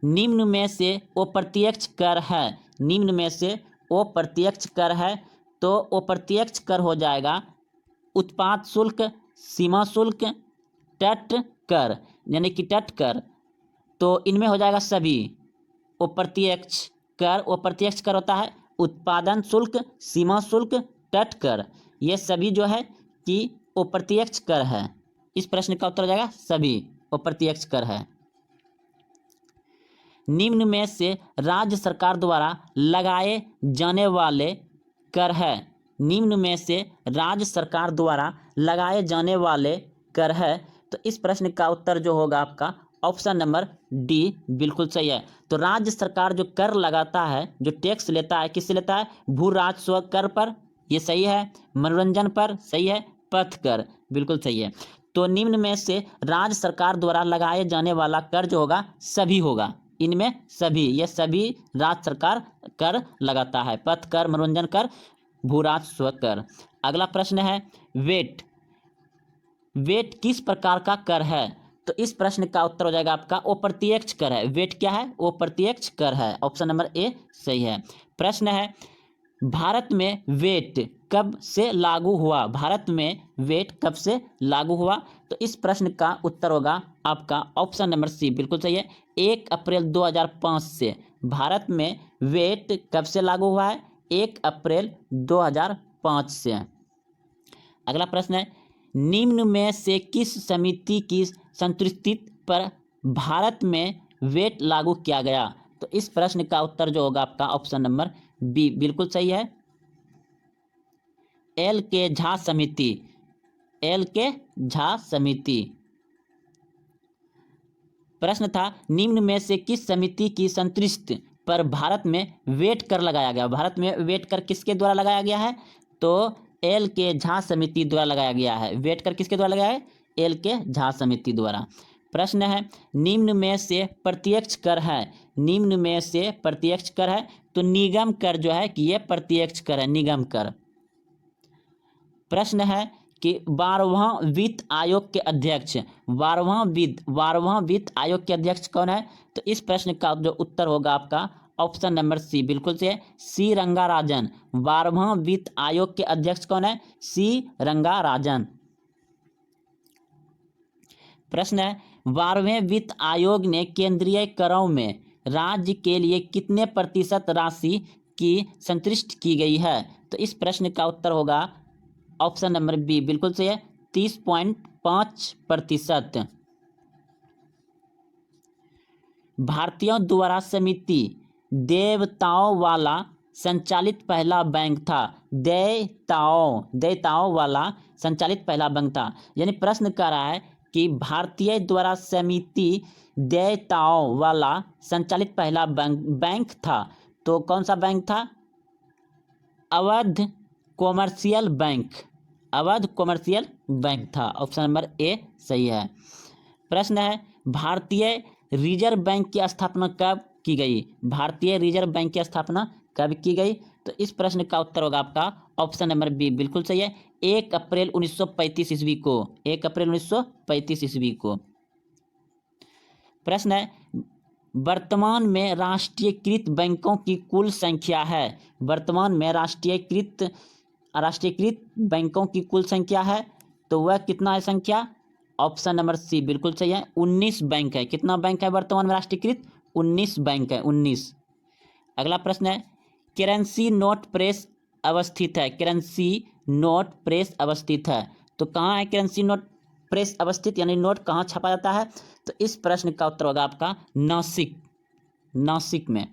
निम्न में से अप्रत्यक्ष कर है। निम्न में से अप्रत्यक्ष कर है तो अप्रत्यक्ष कर हो जाएगा उत्पाद शुल्क, सीमा शुल्क, तट कर, यानी कि तट कर। तो इनमें हो जाएगा सभी अप्रत्यक्ष कर। अप्रत्यक्ष कर होता है उत्पादन शुल्क, सीमा शुल्क, तट कर। ये सभी जो है कि अप्रत्यक्ष कर है। इस प्रश्न का उत्तर हो जाएगा सभी अप्रत्यक्ष कर है। निम्न में से राज्य सरकार द्वारा लगाए जाने वाले कर है। निम्न में से राज्य सरकार द्वारा लगाए जाने वाले कर है। तो इस प्रश्न का उत्तर जो होगा आपका ऑप्शन नंबर डी बिल्कुल सही है। तो राज्य सरकार जो कर लगाता है, जो टैक्स लेता है, किससे लेता है? भू राजस्व कर पर, ये सही है। मनोरंजन पर, सही है। पथ कर, बिल्कुल सही है। तो निम्न में से राज्य सरकार द्वारा लगाए जाने वाला कर जो होगा सभी होगा। इनमें सभी, ये सभी राज्य सरकार कर लगाता है। पथ कर, मनोरंजन कर, भू राजस्व कर। अगला प्रश्न है वेट। वेट किस प्रकार का कर है? तो इस प्रश्न का उत्तर हो जाएगा आपका अप्रत्यक्ष कर है। वेट क्या है? अप्रत्यक्ष कर है। ऑप्शन नंबर ए सही है। प्रश्न है भारत में वेट कब से लागू हुआ? भारत में वेट कब से लागू हुआ? तो इस प्रश्न का उत्तर होगा आपका ऑप्शन नंबर सी बिल्कुल सही है। 1 अप्रैल 2005 से भारत में वेट कब से लागू हुआ है? 1 अप्रैल 2005 से। अगला प्रश्न है निम्न में से किस समिति की संतुष्टि पर भारत में वेट लागू किया गया? तो इस प्रश्न का उत्तर जो होगा आपका ऑप्शन नंबर बी बिल्कुल सही है। एल के झा समिति। एल के झा समिति। प्रश्न था निम्न में से किस समिति की संतुष्टि पर भारत में वेट कर लगाया गया? भारत में वेट कर किसके द्वारा लगाया गया है? तो एल के झा समिति द्वारा लगाया गया है। वेट कर किसके द्वारा लगाया है? एल के झा समिति द्वारा। प्रश्न है निम्न में से प्रत्यक्ष कर है। निम्न में से प्रत्यक्ष कर है तो निगम कर जो है कि ये प्रत्यक्ष कर है, निगम कर। प्रश्न है कि 12वां वित्त आयोग के अध्यक्ष, 12वां वित्त आयोग के अध्यक्ष कौन है? तो इस प्रश्न का जो उत्तर होगा आपका ऑप्शन नंबर सी बिल्कुल से सी रंगाराजन। 12वां वित्त आयोग के अध्यक्ष कौन है? सी रंगाराजन। प्रश्न है 12वें वित्त आयोग ने केंद्रीय करों में राज्य के लिए कितने प्रतिशत राशि की संतुष्ट की गई है? तो इस प्रश्न का उत्तर होगा ऑप्शन नंबर बी बिल्कुल सही है, 30.5%। भारतीयों द्वारा समिति देयताओं वाला संचालित पहला बैंक था। देयताओं वाला संचालित पहला बैंक था। यानी प्रश्न कर रहा है कि भारतीय द्वारा समिति देयताओं वाला संचालित पहला बैंक था। तो कौन सा बैंक था? Awadh commercial bank. Awadh commercial bank था। ऑप्शन नंबर ए सही है। प्रश्न है भारतीय रिजर्व बैंक की स्थापना कब की गई? भारतीय रिजर्व बैंक की स्थापना कब की गई? तो इस प्रश्न का उत्तर होगा आपका ऑप्शन नंबर बी बिल्कुल सही है, 1 अप्रैल 1935 ईस्वी को। 1 अप्रैल 1935 ईस्वी को। प्रश्न है वर्तमान में राष्ट्रीयकृत बैंकों की कुल संख्या है। वर्तमान में राष्ट्रीयकृत बैंकों की कुल संख्या है तो वह कितना है संख्या? ऑप्शन नंबर सी बिल्कुल सही है, 19 बैंक है। कितना बैंक है वर्तमान में राष्ट्रीयकृत? 19 बैंक है, 19। अगला प्रश्न है करेंसी नोट प्रेस अवस्थित है। करेंसी नोट प्रेस अवस्थित है तो कहाँ है करेंसी नोट प्रेस अवस्थित, यानी नोट कहाँ छापा जाता है? तो इस प्रश्न का उत्तर होगा आपका नासिक में।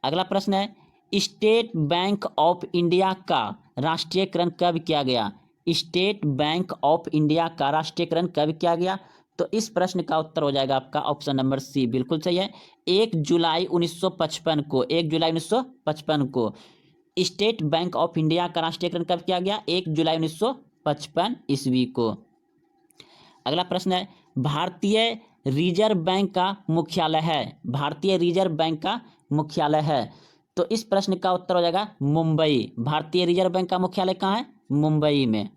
अगला प्रश्न है स्टेट बैंक ऑफ इंडिया का राष्ट्रीयकरण कब किया गया? स्टेट बैंक ऑफ इंडिया का राष्ट्रीयकरण कब किया गया? तो इस प्रश्न का उत्तर हो जाएगा आपका ऑप्शन नंबर सी बिल्कुल सही है, 1 जुलाई 1955 को। 1 जुलाई 1955 को स्टेट बैंक ऑफ इंडिया का राष्ट्रीयकरण कब किया गया? 1 जुलाई 1955 ईस्वी को। अगला प्रश्न है, भारतीय रिजर्व बैंक का मुख्यालय है, भारतीय रिजर्व बैंक का मुख्यालय है, तो इस प्रश्न का उत्तर हो जाएगा मुंबई। भारतीय रिजर्व बैंक का मुख्यालय कहाँ है? मुंबई में।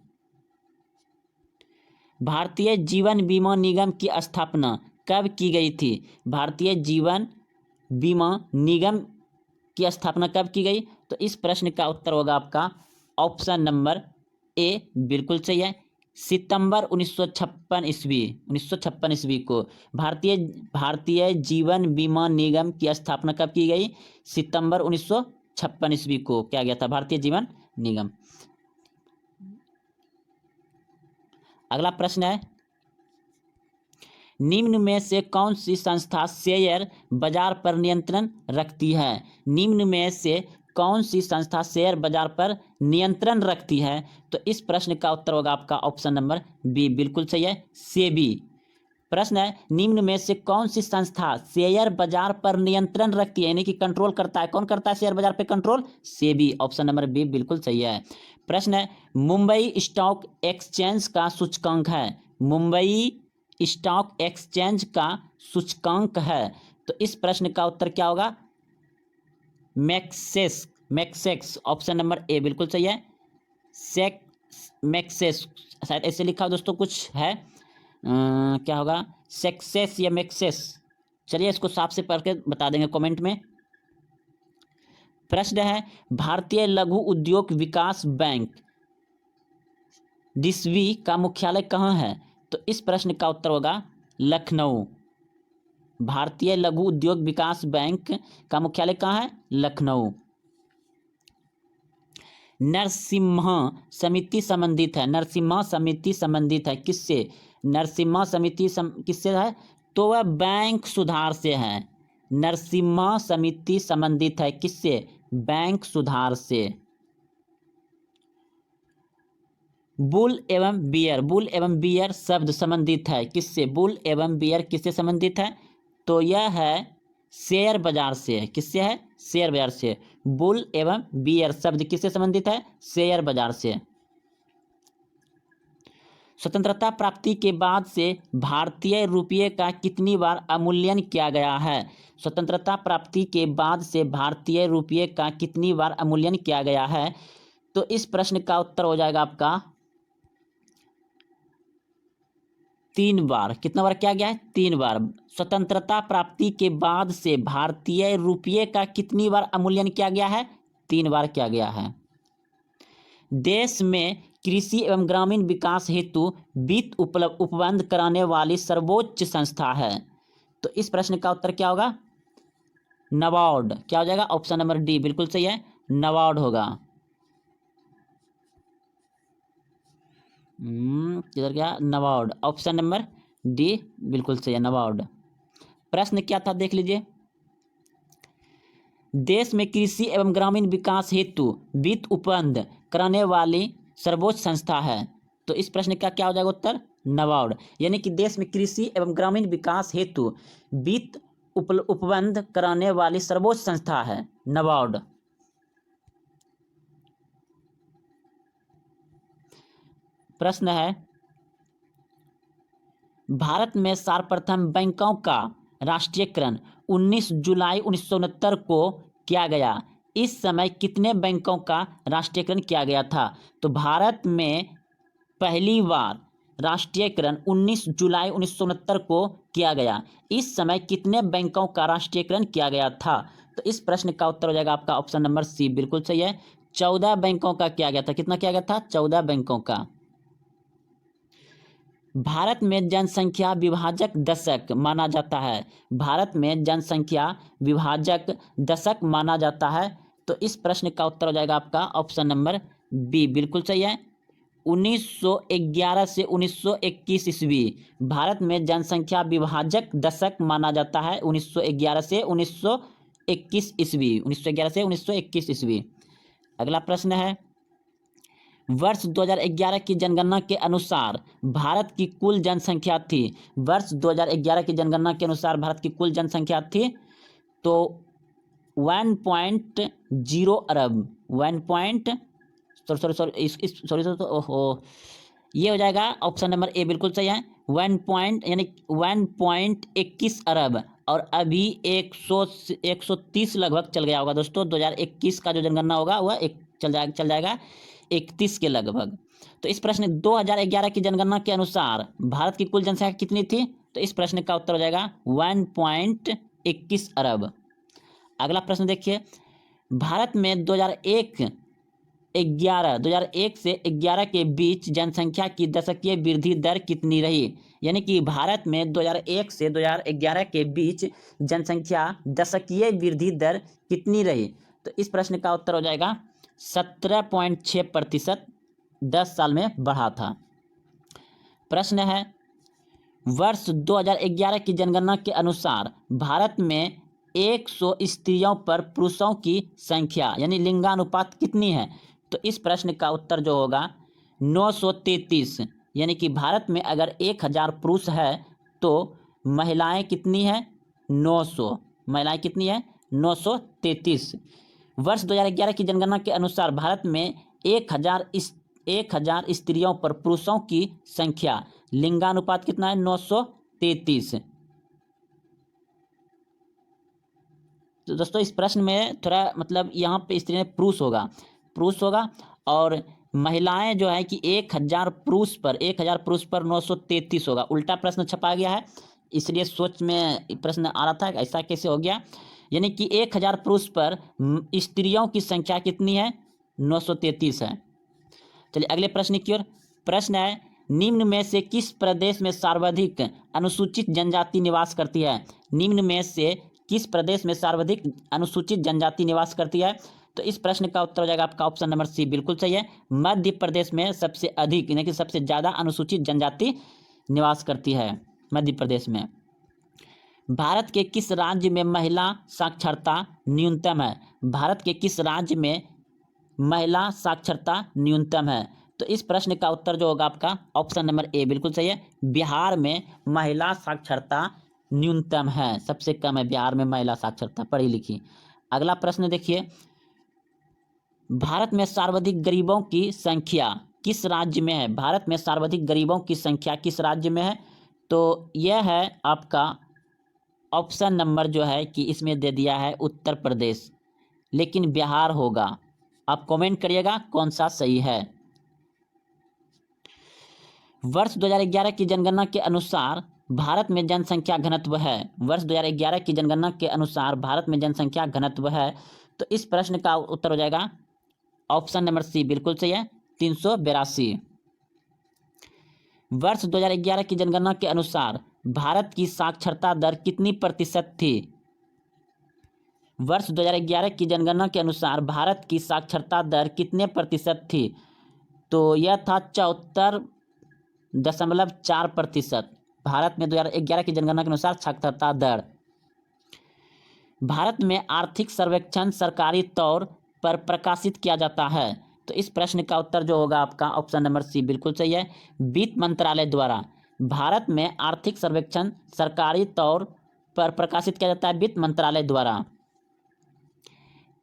भारतीय जीवन बीमा निगम की स्थापना कब की गई थी? भारतीय जीवन बीमा निगम की स्थापना कब की गई? तो इस प्रश्न का उत्तर होगा आपका ऑप्शन नंबर ए, बिल्कुल सही है, सितंबर 1956 ईस्वी, 1956 ईस्वी को भारतीय जीवन बीमा निगम की स्थापना कब की गई? सितंबर 1956 ईस्वी को क्या गया था भारतीय जीवन निगम। अगला प्रश्न है, निम्न में से कौन सी संस्था शेयर बाजार पर नियंत्रण रखती है? निम्न में से कौन सी संस्था शेयर बाजार पर नियंत्रण रखती है? तो इस प्रश्न का उत्तर होगा आपका ऑप्शन नंबर बी, बिल्कुल सही है, सेबी। प्रश्न है, निम्न में से कौन सी संस्था शेयर बाजार पर नियंत्रण रखती है, यानी कि कंट्रोल करता है? कौन करता है शेयर बाजार पर control? SEBI, option number B बिल्कुल सही है। प्रश्न है, मुंबई स्टॉक एक्सचेंज का सूचकांक है, मुंबई स्टॉक एक्सचेंज का सूचकांक है, तो इस प्रश्न का उत्तर क्या होगा? Maxes, maxes, option number A बिल्कुल सही है, मैक्सेस, शायद ऐसे लिखा हो दोस्तों, कुछ है क्या होगा, सेक्सेस या मैक्सेस, चलिए इसको साफ से पढ़ के बता देंगे कमेंट में। प्रश्न है, भारतीय लघु उद्योग विकास बैंक डिस्वी का मुख्यालय कहाँ है? तो इस प्रश्न का उत्तर होगा लखनऊ। भारतीय लघु उद्योग विकास बैंक का मुख्यालय कहाँ है? लखनऊ। नरसिम्हा समिति संबंधित है, नरसिम्हा समिति संबंधित है किससे? नरसिम्हा समिति किससे है? तो वह बैंक सुधार से है। नरसिम्हा समिति संबंधित है किससे? बैंक सुधार से। बुल एवं बियर, बुल एवं बियर शब्द संबंधित है किससे? बुल एवं बियर किससे संबंधित है? तो यह है शेयर बाजार से। किससे है? शेयर बाजार से। बुल एवं बियर शब्द किससे संबंधित है? शेयर बाजार से। स्वतंत्रता प्राप्ति के बाद से भारतीय रुपये का कितनी बार अवमूल्यन किया गया है? स्वतंत्रता प्राप्ति के बाद से भारतीय रुपये का कितनी बार अवमूल्यन किया गया है? तो इस प्रश्न का उत्तर हो जाएगा आपका 3 बार। कितना बार किया गया है? 3 बार। स्वतंत्रता प्राप्ति के बाद से भारतीय रुपये का कितनी बार अवमूल्यन किया गया है? 3 बार किया गया है। देश में कृषि एवं ग्रामीण विकास हेतु वित्त उपलब्ध कराने वाली सर्वोच्च संस्था है, तो इस प्रश्न का उत्तर क्या होगा? नाबार्ड। क्या हो जाएगा? ऑप्शन नंबर डी बिल्कुल सही है, नाबार्ड होगा। किधर गया? नाबार्ड, ऑप्शन नंबर डी बिल्कुल सही है, नाबार्ड। प्रश्न क्या था देख लीजिए, देश में कृषि एवं ग्रामीण विकास हेतु वित्त उपलब्ध कराने वाली सर्वोच्च संस्था है, तो इस प्रश्न का क्या हो जाएगा उत्तर? नाबार्ड। यानी कि देश में कृषि एवं ग्रामीण विकास हेतु वित्त उपलब्ध कराने वाली सर्वोच्च संस्था है नाबार्ड। प्रश्न है, भारत में सर्वप्रथम बैंकों का राष्ट्रीयकरण 19 जुलाई 1969 को किया गया। इस समय कितने बैंकों का राष्ट्रीयकरण किया गया था? तो भारत में पहली बार राष्ट्रीयकरण 19 जुलाई 1969 को किया गया। इस समय कितने बैंकों का राष्ट्रीयकरण किया गया था? तो इस प्रश्न का उत्तर हो जाएगा आपका ऑप्शन नंबर सी बिल्कुल सही है, 14 बैंकों का किया गया था। कितना किया गया था? 14 बैंकों का। भारत में जनसंख्या विभाजक दशक माना जाता है, भारत में जनसंख्या विभाजक दशक माना जाता है, तो इस प्रश्न का उत्तर हो जाएगा आपका ऑप्शन नंबर बी बिल्कुल सही है, 1911 से 1921 ईस्वी भारत में जनसंख्या विभाजक दशक माना जाता है, 1911 से 1921 ईस्वी, 1911 से 1921 ईस्वी। अगला प्रश्न है, वर्ष 2011 की जनगणना के अनुसार भारत की कुल जनसंख्या थी, वर्ष 2011 की जनगणना के अनुसार भारत की कुल जनसंख्या थी तो 1.0 अरब, 1 पॉइंट सॉरी ओहो, ये हो जाएगा ऑप्शन नंबर ए बिल्कुल सही है। 1 पॉइंट यानी 1.21 अरब, और अभी 130 लगभग चल गया होगा दोस्तों। 2021 का जो जनगणना होगा वह चल जाएगा 31 के लगभग। तो इस प्रश्न 2011 की जनगणना के अनुसार भारत की कुल जनसंख्या कितनी थी? तो इस प्रश्न का उत्तर हो जाएगा 1.21 अरब। अगला प्रश्न देखिए, भारत में 2001 से 11 के बीच जनसंख्या की दशकीय वृद्धि दर कितनी रही? यानी कि भारत में 2001 से 2011 के बीच जनसंख्या दशकीय वृद्धि दर कितनी रही? तो इस प्रश्न का उत्तर हो जाएगा 17.6%, 10 साल में बढ़ा था। प्रश्न है, वर्ष 2011 की जनगणना के अनुसार भारत में 100 स्त्रियों पर पुरुषों की संख्या यानी लिंगानुपात कितनी है? तो इस प्रश्न का उत्तर जो होगा 933, यानी कि भारत में अगर 1000 पुरुष है तो महिलाएं कितनी है? 900। महिलाएं कितनी है? 933। वर्ष 2011 की जनगणना के अनुसार भारत में 1000 स्त्रियों पर पुरुषों की संख्या, लिंगानुपात कितना है? 933। तो दोस्तों इस प्रश्न में थोड़ा मतलब यहाँ पे स्त्री में पुरुष होगा और महिलाएं जो है कि 1000 पुरुष पर 933 होगा। उल्टा प्रश्न छपा गया है, इसलिए सोच में प्रश्न आ रहा था ऐसा कैसे हो गया। यानी कि 1000 पुरुष पर स्त्रियों की संख्या कितनी है? 933 है। चलिए अगले प्रश्न की ओर। प्रश्न है, निम्न में से किस प्रदेश में सर्वाधिक अनुसूचित जनजाति निवास करती है? निम्न में से किस प्रदेश में सर्वाधिक अनुसूचित जनजाति निवास करती है? तो इस प्रश्न का उत्तर हो जाएगा आपका ऑप्शन नंबर सी बिल्कुल सही है। मध्य प्रदेश में सबसे अधिक यानी कि सबसे ज़्यादा अनुसूचित जनजाति निवास करती है मध्य प्रदेश में। भारत के किस राज्य में महिला साक्षरता न्यूनतम है? भारत के किस राज्य में महिला साक्षरता न्यूनतम है? तो इस प्रश्न का उत्तर जो होगा आपका ऑप्शन नंबर ए बिल्कुल सही है। बिहार में महिला साक्षरता न्यूनतम है, सबसे कम है बिहार में महिला साक्षरता पढ़ी लिखी। अगला प्रश्न देखिए, भारत में सर्वाधिक गरीबों की संख्या किस राज्य में है? भारत में सर्वाधिक गरीबों की संख्या किस राज्य में है? तो यह है आपका ऑप्शन नंबर जो है कि इसमें दे दिया है उत्तर प्रदेश, लेकिन बिहार होगा। आप कमेंट करिएगा कौन सा सही है। वर्ष 2011 की जनगणना के अनुसार भारत में जनसंख्या घनत्व है। वर्ष 2011 की जनगणना के अनुसार भारत में जनसंख्या घनत्व है। तो इस प्रश्न का उत्तर हो जाएगा ऑप्शन नंबर सी बिल्कुल सही है, 382। वर्ष 2011 की जनगणना के अनुसार भारत की साक्षरता दर कितनी प्रतिशत थी? वर्ष 2011 की जनगणना के अनुसार भारत की साक्षरता दर कितने प्रतिशत थी? तो यह था 74.4%। भारत में 2011 की जनगणना के अनुसार साक्षरता दर। भारत में आर्थिक सर्वेक्षण सरकारी तौर पर प्रकाशित किया जाता है। तो इस प्रश्न का उत्तर जो होगा आपका ऑप्शन नंबर सी बिल्कुल सही है, वित्त मंत्रालय द्वारा। भारत में आर्थिक सर्वेक्षण सरकारी तौर पर प्रकाशित किया जाता है वित्त मंत्रालय द्वारा।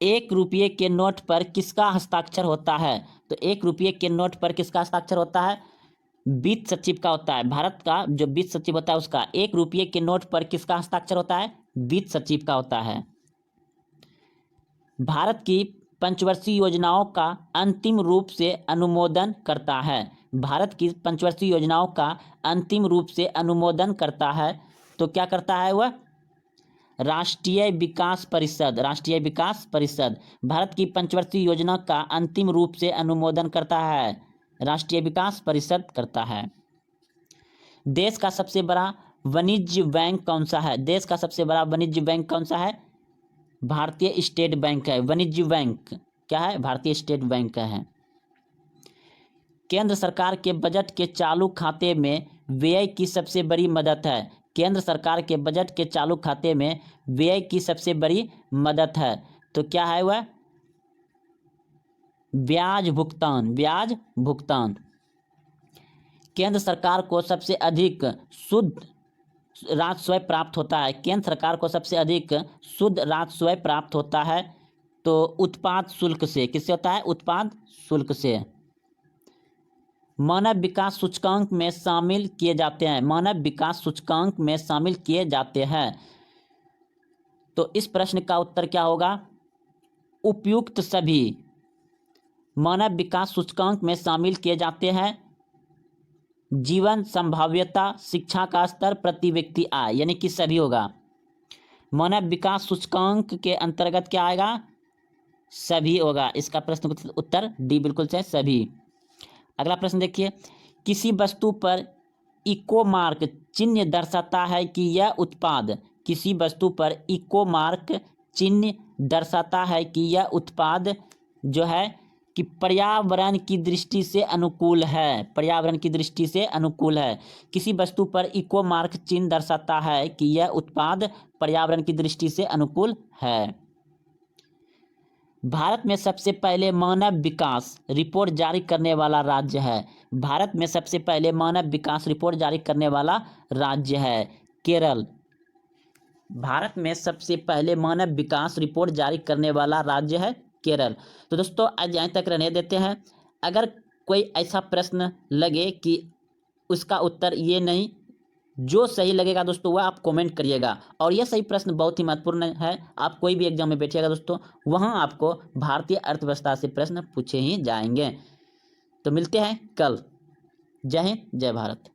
1 रुपये के नोट पर किसका हस्ताक्षर होता है? तो 1 रुपये के नोट पर किसका हस्ताक्षर होता है? वित्त सचिव का होता है। भारत का जो वित्त सचिव होता है उसका। 1 रुपये के नोट पर किसका हस्ताक्षर होता है? वित्त सचिव का होता है। भारत की पंचवर्षीय योजनाओं का अंतिम रूप से अनुमोदन करता है। भारत की पंचवर्षीय योजनाओं का अंतिम रूप से अनुमोदन करता है तो क्या करता है वह? राष्ट्रीय विकास परिषद। राष्ट्रीय विकास परिषद भारत की पंचवर्षीय योजना का अंतिम रूप से अनुमोदन करता है, राष्ट्रीय विकास परिषद करता है। देश का सबसे बड़ा वाणिज्य बैंक कौन सा है? देश का सबसे बड़ा वाणिज्य बैंक कौन सा है? भारतीय स्टेट बैंक है। वाणिज्य बैंक क्या है? भारतीय स्टेट बैंक का है। केंद्र सरकार के बजट के चालू खाते में व्यय की सबसे बड़ी मदद है। केंद्र सरकार के बजट के चालू खाते में व्यय की सबसे बड़ी मदद है तो क्या है वह? ब्याज भुगतान। ब्याज भुगतान। केंद्र सरकार को सबसे अधिक राजस्व प्राप्त होता है? केंद्र सरकार को सबसे अधिक शुद्ध राजस्व प्राप्त होता है तो उत्पाद शुल्क से। किससे होता है? उत्पाद शुल्क से। मानव विकास सूचकांक में शामिल किए जाते हैं। मानव विकास सूचकांक में शामिल किए जाते हैं। तो इस प्रश्न का उत्तर क्या होगा? उपयुक्त सभी। मानव विकास सूचकांक में शामिल किए जाते हैं जीवन संभाव्यता, शिक्षा का स्तर, प्रति व्यक्ति आय, यानी कि सभी होगा। मानव विकास सूचकांक के अंतर्गत क्या आएगा? सभी होगा। इसका प्रश्न उत्तर डी बिल्कुल से सभी। अगला प्रश्न देखिए, किसी वस्तु पर इको मार्क चिन्ह दर्शाता है कि यह उत्पाद, किसी वस्तु पर इको मार्क चिन्ह दर्शाता है कि यह उत्पाद जो है कि पर्यावरण की दृष्टि से अनुकूल है। पर्यावरण की दृष्टि से अनुकूल है। किसी वस्तु पर इको मार्क चिन्ह दर्शाता है कि यह उत्पाद पर्यावरण की दृष्टि से अनुकूल है। भारत में सबसे पहले मानव विकास रिपोर्ट जारी करने वाला राज्य है। भारत में सबसे पहले मानव विकास रिपोर्ट जारी करने वाला राज्य है केरल। भारत में सबसे पहले मानव विकास रिपोर्ट जारी करने वाला राज्य है केरल। तो दोस्तों आज यहीं तक रहने देते हैं। अगर कोई ऐसा प्रश्न लगे कि उसका उत्तर ये नहीं, जो सही लगेगा दोस्तों वह आप कमेंट करिएगा। और यह सही प्रश्न बहुत ही महत्वपूर्ण है। आप कोई भी एग्जाम में बैठिएगा दोस्तों, वहाँ आपको भारतीय अर्थव्यवस्था से प्रश्न पूछे ही जाएंगे। तो मिलते हैं कल। जय हिंद, जय भारत।